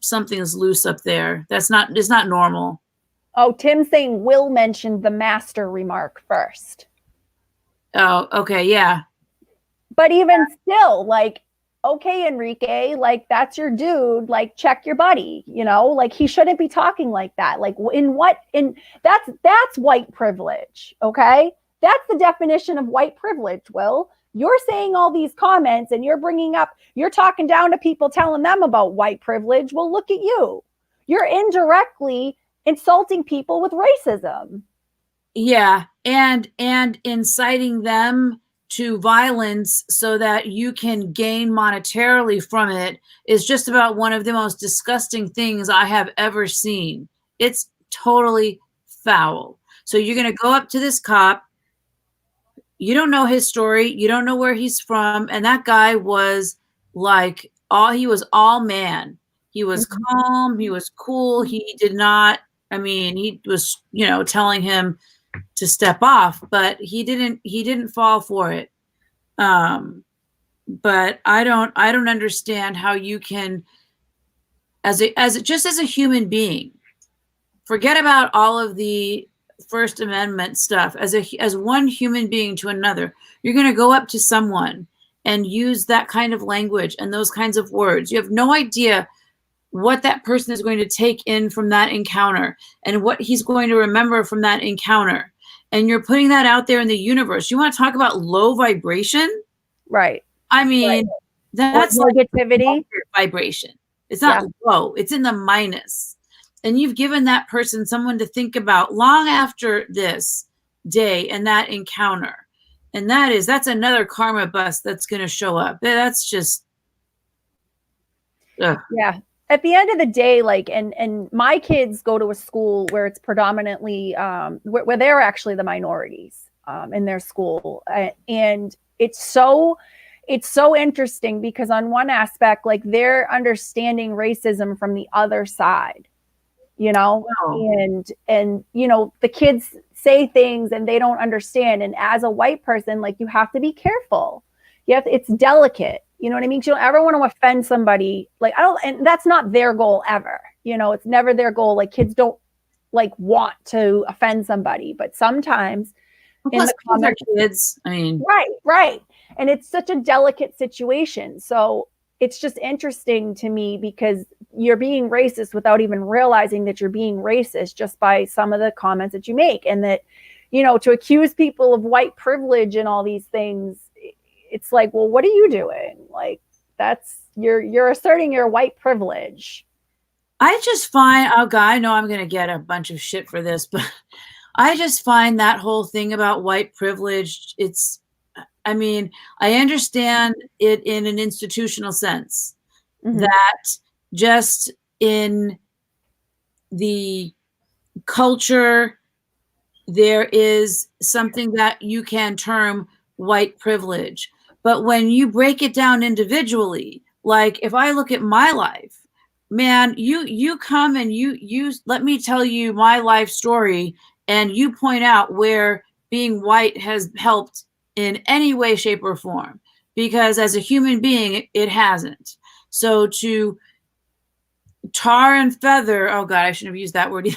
something's loose up there. It's not normal. Oh, Tim's saying Will mentioned the master remark first. Oh, okay, yeah. But even still, like, okay, Enrique, like that's your dude, like check your buddy, you know, like he shouldn't be talking like that. Like that's white privilege, okay? That's the definition of white privilege, Will. You're saying all these comments and you're talking down to people telling them about white privilege. Well, look at you. You're indirectly insulting people with racism. Yeah, and inciting them to violence so that you can gain monetarily from it is just about one of the most disgusting things I have ever seen. It's totally foul. So you're going to go up to this cop. You don't know his story. You don't know where he's from. And that guy was like, he was all man. He was calm. He was cool. He did not, he was, telling him to step off, but he didn't fall for it. But I don't understand how you can, as a human being, forget about all of the First Amendment stuff. As one human being to another, you're going to go up to someone and use that kind of language and those kinds of words. You have no idea what that person is going to take in from that encounter and what he's going to remember from that encounter. And you're putting that out there in the universe. You want to talk about low vibration? Right. That's negativity. Like vibration. It's not low. It's in the minus. And you've given that person someone to think about long after this day and that encounter. And that's another karma bust that's going to show up. That's just. Ugh. Yeah. At the end of the day, like, and my kids go to a school where it's predominantly, where they're actually the minorities in their school. And it's so interesting because on one aspect, like they're understanding racism from the other side, Wow. and, the kids say things and they don't understand. And as a white person, like you have to be careful. It's delicate. You know what I mean? You don't ever want to offend somebody. Like and that's not their goal ever. It's never their goal. Like kids don't like want to offend somebody, but sometimes in the comments, kids. Right. And it's such a delicate situation. So it's just interesting to me because you're being racist without even realizing that you're being racist just by some of the comments that you make. And that, to accuse people of white privilege and all these things, it's like, well, what are you doing? Like you're asserting your white privilege. I just find, I know I'm going to get a bunch of shit for this, but I just find that whole thing about white privilege, I understand it in an institutional sense, that just in the culture, there is something that you can term white privilege. But when you break it down individually, like if I look at my life, man, you come and you let me tell you my life story, and you point out where being white has helped in any way, shape, or form. Because as a human being, it hasn't. So to tar and feather, oh God, I shouldn't have used that word.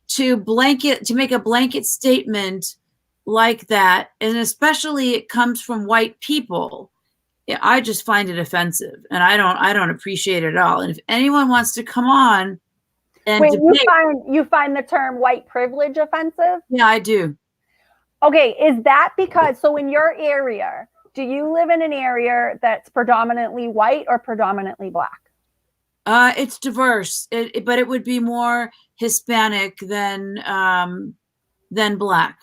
to make a blanket statement like that, and especially it comes from white people, I just find it offensive, and I don't appreciate it at all. And if anyone wants to come on and debate, you find the term white privilege offensive? Yeah, I do. Okay, is that because, so in your area, do you live in an area that's predominantly white or predominantly black? It's diverse, but it would be more Hispanic than black.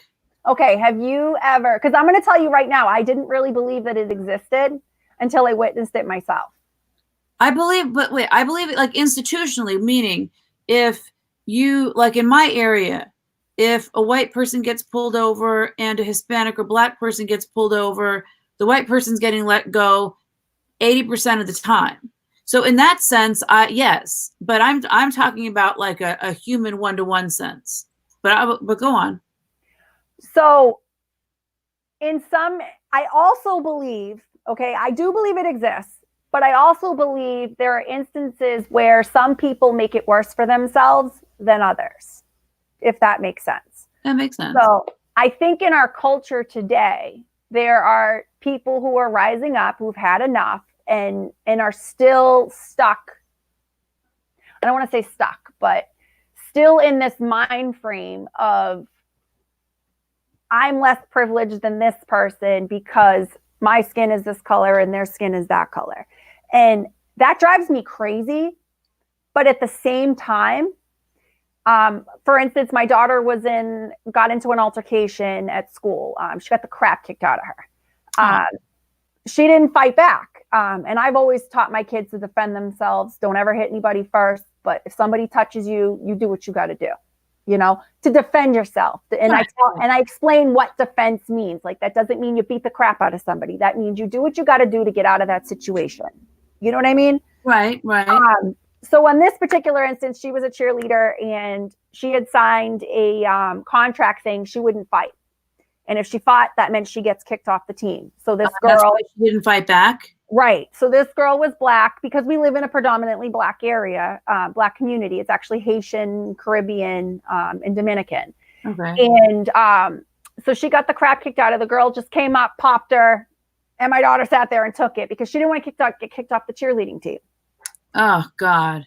Okay, have you ever, because I'm going to tell you right now, I didn't really believe that it existed until I witnessed it myself. I believe it like institutionally, meaning if you, like in my area, if a white person gets pulled over and a Hispanic or black person gets pulled over, the white person's getting let go 80% of the time. So in that sense, yes, but I'm talking about like a human one-to-one sense. But go on. So I also believe, okay, I do believe it exists, but I also believe there are instances where some people make it worse for themselves than others, if that makes sense. That makes sense. So I think in our culture today, there are people who are rising up who've had enough and are still stuck. I don't want to say stuck, but still in this mind frame of I'm less privileged than this person because my skin is this color and their skin is that color. And that drives me crazy. But at the same time, for instance, my daughter got into an altercation at school. She got the crap kicked out of her. She didn't fight back. And I've always taught my kids to defend themselves. Don't ever hit anybody first. But if somebody touches you, you do what you got to do, to defend yourself. And I explain what defense means. Like, that doesn't mean you beat the crap out of somebody. That means you do what you got to do to get out of that situation. You know what I mean? Right. So on this particular instance, she was a cheerleader and she had signed a contract saying she wouldn't fight. And if she fought, that meant she gets kicked off the team. So this girl... That's why she didn't fight back? Right. So this girl was Black because we live in a predominantly Black area, Black community. It's actually Haitian, Caribbean, and Dominican. Okay. And so she got the crap kicked out of the girl, just came up, popped her, and my daughter sat there and took it because she didn't want to get kicked off the cheerleading team. Oh, God.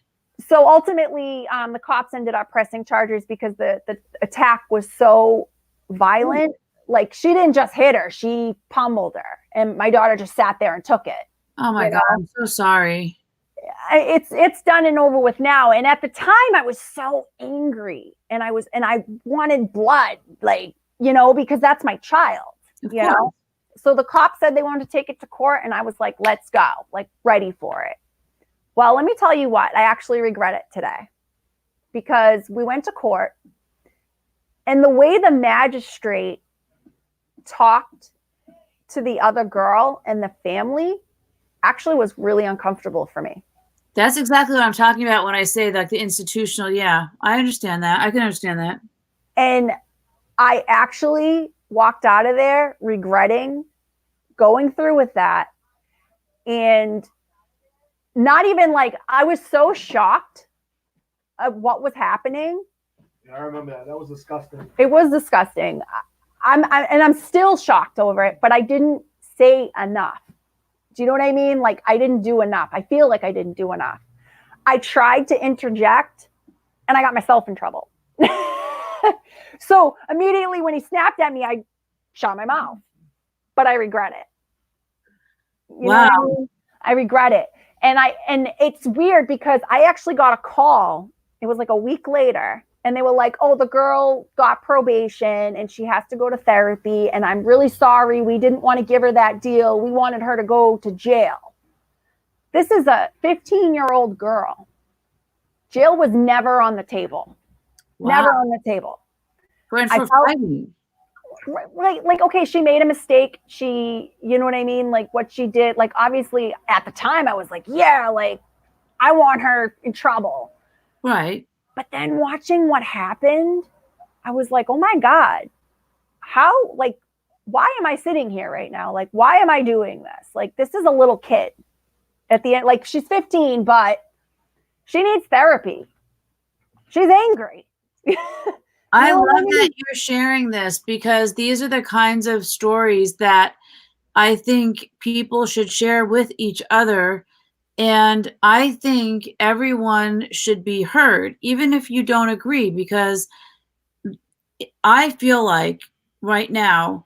So ultimately, the cops ended up pressing charges because the attack was so violent. Like, she didn't just hit her, she pummeled her. And my daughter just sat there and took it. Oh, my God. I'm so sorry. It's done and over with now. And at the time, I was so angry. And I wanted blood, because that's my child, you know? So the cops said they wanted to take it to court. And I was like, let's go, ready for it. Well, let me tell you what, I actually regret it today because we went to court and the way the magistrate talked to the other girl and the family actually was really uncomfortable for me. That's exactly what I'm talking about when I say the institutional. Yeah, I understand that. I can understand that. And I actually walked out of there regretting going through with that. And not even I was so shocked of what was happening. Yeah, I remember that. That was disgusting. It was disgusting. I'm still shocked over it, but I didn't say enough. Do you know what I mean? I didn't do enough. I feel like I didn't do enough. I tried to interject and I got myself in trouble. So immediately when he snapped at me, I shut my mouth, but I regret it. You know what I mean? I regret it. And it's weird because I actually got a call. It was a week later. And they were like, oh, the girl got probation and she has to go to therapy. And I'm really sorry. We didn't want to give her that deal. We wanted her to go to jail. This is a 15-year-old girl. Jail was never on the table. Wow. Never on the table. For fighting. Okay, she made a mistake. You know what I mean? What she did, obviously at the time I was yeah, I want her in trouble. Right. But then watching what happened, I was like, oh my God, how, why am I sitting here right now? Why am I doing this? This is a little kid at the end. She's 15, but she needs therapy. She's angry. I love that you're sharing this because these are the kinds of stories that I think people should share with each other. And I think everyone should be heard, even if you don't agree, because I feel like right now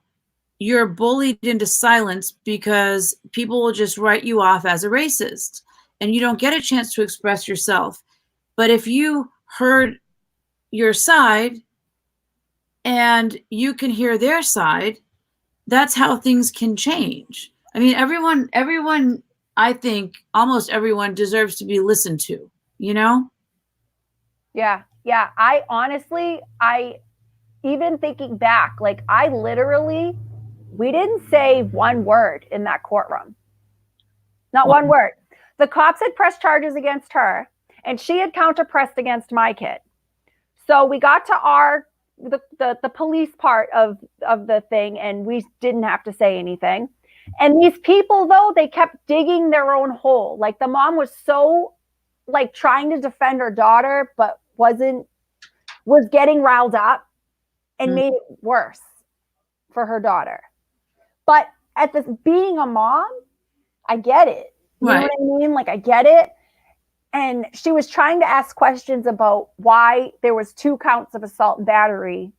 you're bullied into silence because people will just write you off as a racist and you don't get a chance to express yourself. But if you heard your side and you can hear their side, that's how things can change. I mean, everyone, I think almost everyone deserves to be listened to, you know? Yeah. I honestly, even thinking back, we didn't say one word in that courtroom. Not one word. The cops had pressed charges against her, and she had counter-pressed against my kid. So we got to the police part of the thing, and we didn't have to say anything. And these people, though, they kept digging their own hole. Like, the mom was so, like, trying to defend her daughter, but was getting riled up and made it worse for her daughter. But at this, being a mom, I get it. You know what I mean? Like, I get it. And she was trying to ask questions about why there was 2 counts of assault and battery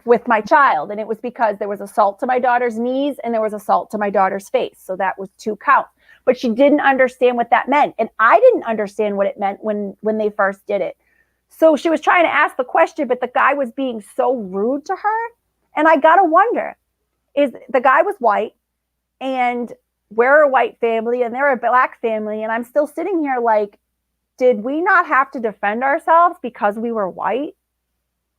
with my child. And it was because there was assault to my daughter's knees and there was assault to my daughter's face. So that was 2 counts. But she didn't understand what that meant. And I didn't understand what it meant when they first did it. So she was trying to ask the question, but the guy was being so rude to her. And I got to wonder, is the guy was white and we're a white family and they're a black family. And I'm still sitting here like, did we not have to defend ourselves because we were white?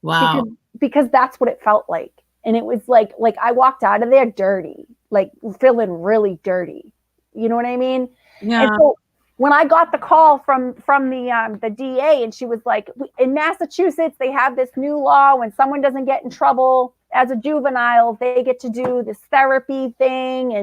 Wow. Because that's what it felt like. And it was like I walked out of there dirty, like feeling really dirty. You know what I mean? Yeah. And so when I got the call from the DA, and she was like, in Massachusetts, they have this new law when someone doesn't get in trouble as a juvenile, they get to do this therapy thing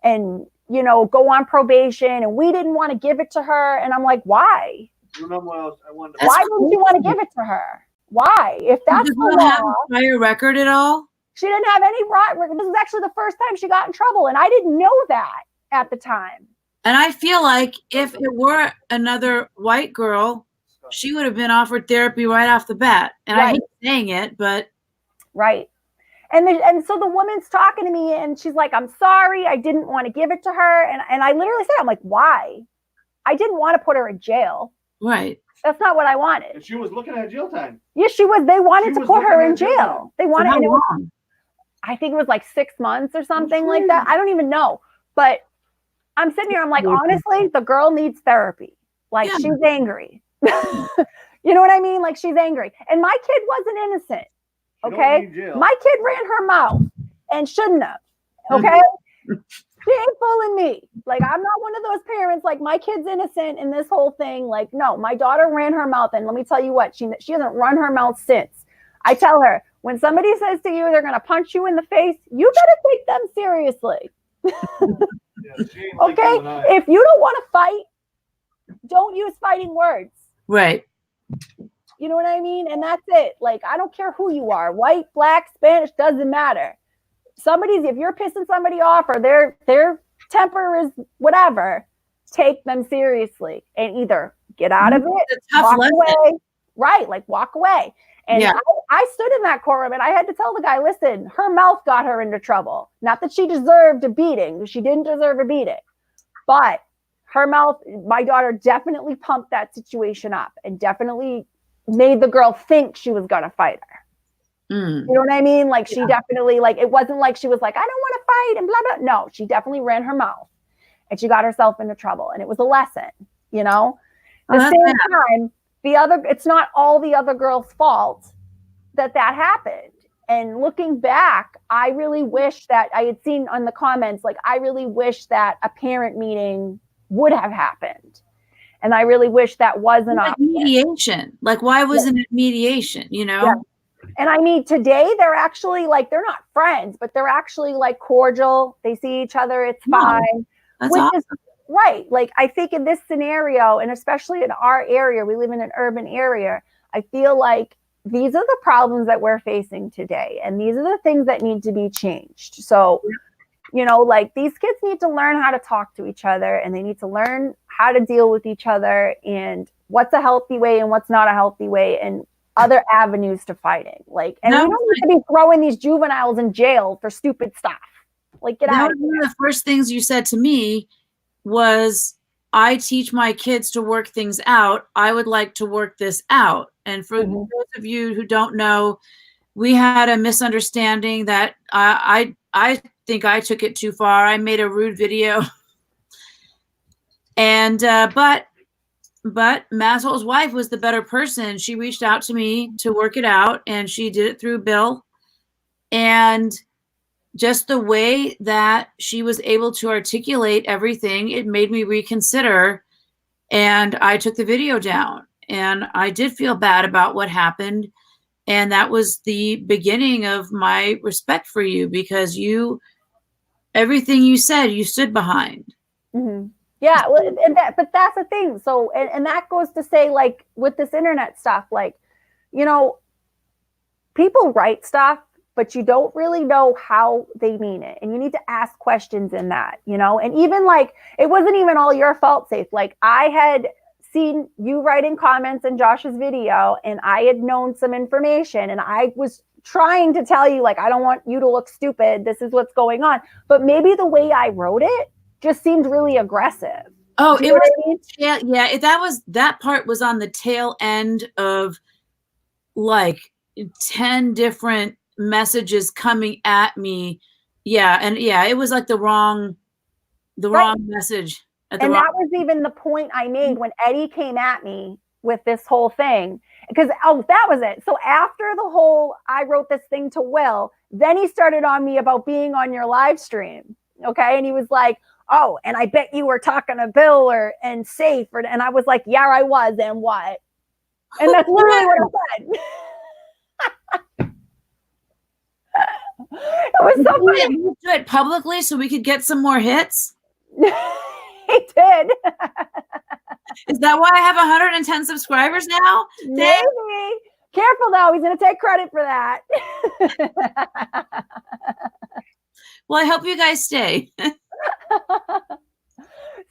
and you know, go on probation. And we didn't want to give it to her. And I'm like, why? Remember when I wanted Why didn't you want to give it to her? Why? If that's Did the you have law, a prior record at all? she didn't have any right. This is actually the first time she got in trouble. And I didn't know that at the time. And I feel like if it were another white girl, she would have been offered therapy right off the bat. And I hate saying it, but right. And so the woman's talking to me and she's like, I'm sorry, I didn't want to give it to her. And I literally said, I'm like, why? I didn't want to put her in jail. right. That's not what I wanted. And she was looking at jail time. Yes, she was. They wanted She to was put her looking in at jail jail. time. They For wanted, how and it was, long? I think it was like 6 months or something like that. I don't even know. But I'm sitting here, I'm like, honestly, the girl needs therapy. Like, she's angry. You know what I mean? Like, she's angry. And my kid wasn't innocent. She don't Okay? need jail. My kid ran her mouth and shouldn't have. Okay? She ain't fooling me. Like, I'm not one of those parents, like, my kid's innocent in this whole thing. Like, no, my daughter ran her mouth. And let me tell you what, she hasn't run her mouth since. I tell her, when somebody says to you, they're going to punch you in the face, you better take them seriously. Yeah, she ain't like Okay? you and I. If you don't want to fight, don't use fighting words. Right. You know what I mean? And that's it. Like, I don't care who you are, white, black, Spanish, doesn't matter. If you're pissing somebody off or their temper is whatever, take them seriously and either get out of it, It's a tough walk lesson. away. Right, like walk away. And Yeah. I stood in that courtroom and I had to tell the guy, listen, her mouth got her into trouble. Not that she deserved a beating. She didn't deserve a beating. But her mouth, my daughter definitely pumped that situation up and definitely made the girl think she was going to fight her. Mm. You know what I mean? Like, she definitely, like, it wasn't like she was like, I don't want to fight and blah, blah. No, she definitely ran her mouth and she got herself into trouble. And it was a lesson, you know? At the same time, it's not all the other girl's fault that happened. And looking back, I really wish that I had seen on the comments, like, I really wish that a parent meeting would have happened. And I really wish that wasn't Like mediation. Like, why wasn't it mediation, you know? Yeah. And I mean, today they're actually like, they're not friends, but they're actually like cordial. They see each other. It's fine. That's Which awesome. is right. Like, I think in this scenario, and especially in our area, we live in an urban area. I feel like these are the problems that we're facing today. And these are the things that need to be changed. So, you know, like, these kids need to learn how to talk to each other and they need to learn how to deal with each other and what's a healthy way and what's not a healthy way and other avenues to fighting. Like, and we don't need to be throwing these juveniles in jail for stupid stuff. Like, get out of here. One of the first things you said to me was, I teach my kids to work things out. I would like to work this out. And for those of you who don't know, we had a misunderstanding that I think I took it too far. I made a rude video. And but Masshole's wife was the better person. She reached out to me to work it out, and she did it through Bill. And just the way that she was able to articulate everything, it made me reconsider. And I took the video down, and I did feel bad about what happened. And that was the beginning of my respect for you, because everything you said, you stood behind. Mm-hmm. Yeah, well, but that's the thing. So, and that goes to say, like, with this internet stuff, like, you know, people write stuff, but you don't really know how they mean it. And you need to ask questions in that, you know, and even like, it wasn't even all your fault, Safe. Like, I had seen you writing comments in Josh's video, and I had known some information, and I was trying to tell you, like, I don't want you to look stupid. This is what's going on. But maybe the way I wrote it just seemed really aggressive. Oh, it was, I mean? Yeah. That part was on the tail end of like 10 different messages coming at me. Yeah. And yeah, it was like the wrong message. And that was even the point I made when Eddie came at me with this whole thing, because that was it. So after the whole, I wrote this thing to Will, then he started on me about being on your live stream. Okay. And he was like, oh, and I bet you were talking to Bill and Safe. And I was like, yeah, I was. And what? And that's literally what I said. It was so funny. Did you do it publicly so we could get some more hits? He did. Is that why I have 110 subscribers now? Maybe. Careful though, he's going to take credit for that. Well, I hope you guys stay.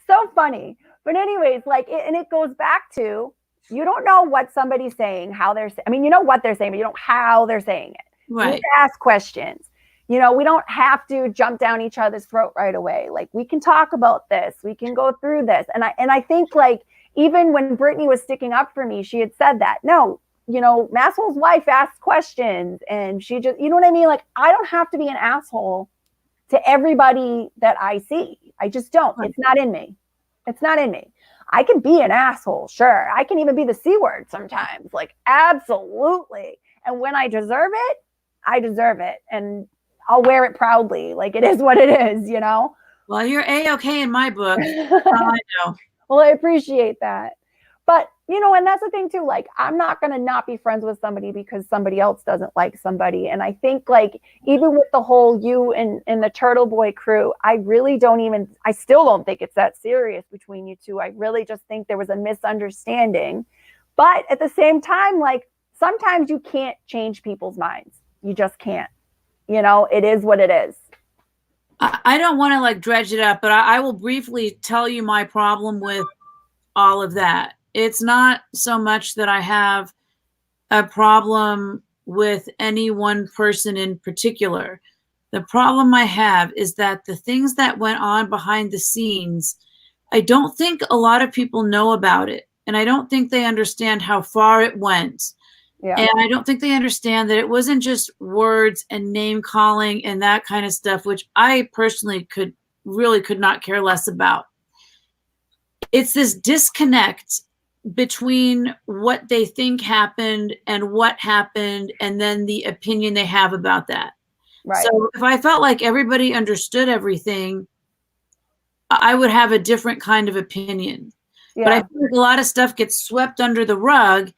So funny. But anyways, like, it goes back to, you don't know what somebody's saying, how they're saying. I mean, you know what they're saying, but you don't know how they're saying it. Right. You need to ask questions. You know, we don't have to jump down each other's throat right away. Like, we can talk about this. We can go through this. And I think, like, even when Brittany was sticking up for me, she had said that. No, you know, Masshole's wife asks questions, and she just, you know what I mean? Like, I don't have to be an asshole to everybody that I see. I just don't. It's not in me. It's not in me. I can be an asshole, sure. I can even be the C word sometimes. Like, absolutely. And when I deserve it, I deserve it. And I'll wear it proudly. Like, it is what it is, you know? Well, you're A-okay in my book. I know. Well, I appreciate that. But, you know, and that's the thing too, like, I'm not going to not be friends with somebody because somebody else doesn't like somebody. And I think, like, even with the whole you and the Turtle Boy crew, I still don't think it's that serious between you two. I really just think there was a misunderstanding. But at the same time, like, sometimes you can't change people's minds. You just can't. You know, it is what it is. I don't want to, like, dredge it up, but I will briefly tell you my problem with all of that. It's not so much that I have a problem with any one person in particular. The problem I have is that the things that went on behind the scenes, I don't think a lot of people know about it. And I don't think they understand how far it went. Yeah. And I don't think they understand that it wasn't just words and name calling and that kind of stuff, which I personally could not care less about. It's this disconnect between what they think happened and what happened, and then the opinion they have about that. Right. So if I felt like everybody understood everything, I would have a different kind of opinion. Yeah. But I feel like a lot of stuff gets swept under the rug,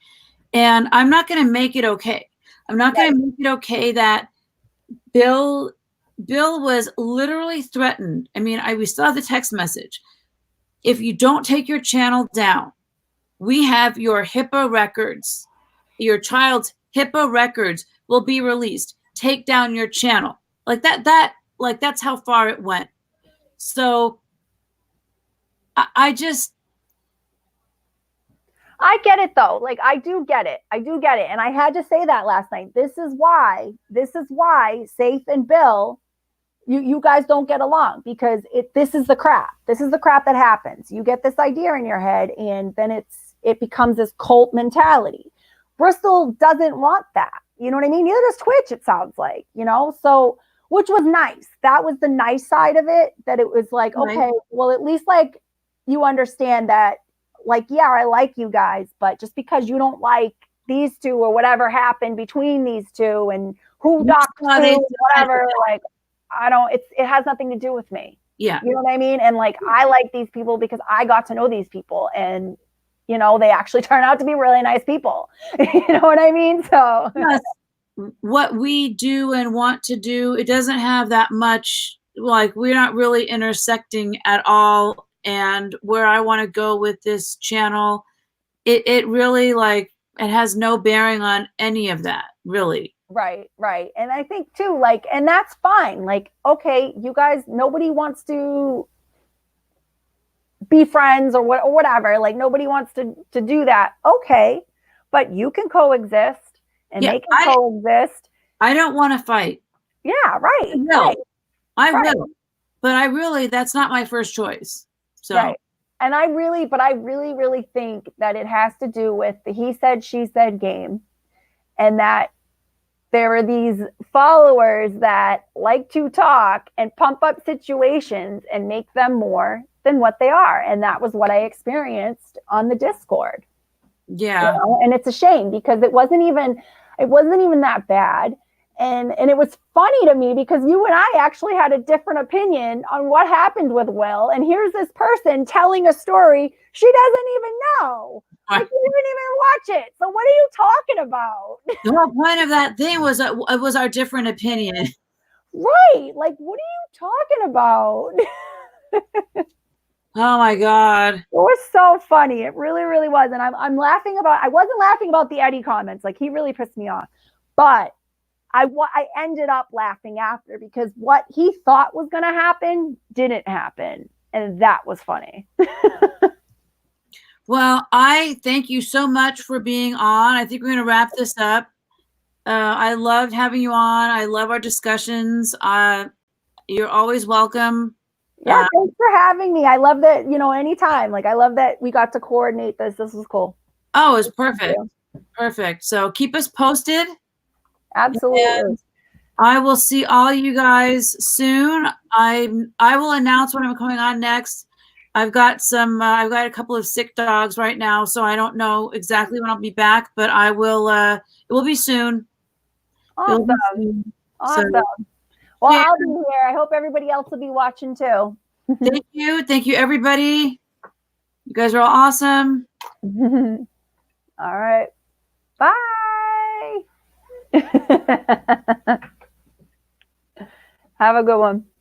and I'm not going to make it okay. I'm not going to make it okay that Bill was literally threatened. I mean, we still have the text message. If you don't take your channel down, we have your HIPAA records. Your child's HIPAA records will be released. Take down your channel. Like that, like, that's how far it went. So I get it though. Like, I do get it. And I had to say that last night. This is why Safe and Bill, you guys don't get along, because this is the crap. This is the crap that happens. You get this idea in your head, and then it becomes this cult mentality. Bristol doesn't want that. You know what I mean? Neither does Twitch, it sounds like, you know? So, which was nice. That was the nice side of it, that it was like, right. Okay, well, at least, like, you understand that, like, yeah, I like you guys, but just because you don't like these two or whatever happened between these two and who doxed who, whatever, like, it has nothing to do with me. Yeah. You know what I mean? And like, I like these people because I got to know these people, and they actually turn out to be really nice people. You know what I mean? So Yes. What we do and want to do, it doesn't have that much, like, we're not really intersecting at all. And where I want to go with this channel, it really, like, it has no bearing on any of that, really. Right. And I think too, like, and that's fine. Like, okay, you guys, nobody wants to be friends or whatever. Like, nobody wants to do that. Okay. But you can coexist, and Yeah, they can coexist. I don't want to fight. Yeah, right. I Right. will. But that's not my first choice. So Right. And I really think that it has to do with the he said, she said game, and that there are these followers that like to talk and pump up situations and make them more than what they are. And that was what I experienced on the Discord. yeah. And it's a shame because it wasn't even that bad. And it was funny to me because you and I actually had a different opinion on what happened with Will. And here's this person telling a story she doesn't even know. Like, you didn't even watch it. So what are you talking about? The whole point of that thing was it was our different opinion. Right. Like, what are you talking about? Oh my God. It was so funny. It really, really was. And I'm laughing about, I wasn't laughing about the Eddie comments. Like, he really pissed me off. But I ended up laughing after because what he thought was going to happen didn't happen. And that was funny. Well, I thank you so much for being on. I think we're going to wrap this up. I loved having you on. I love our discussions. You're always welcome. Yeah, thanks for having me. I love that, anytime. Like, I love that we got to coordinate this. This was cool. Oh, it's perfect. Perfect. So keep us posted. Absolutely. And I will see all you guys soon. I will announce when I'm coming on next. I've got a couple of sick dogs right now, so I don't know exactly when I'll be back, but I will, it will be soon. Awesome. Awesome. So, well, I'll be here. I hope everybody else will be watching too. Thank you. Thank you, everybody. You guys are all awesome. All right. Bye. Have a good one.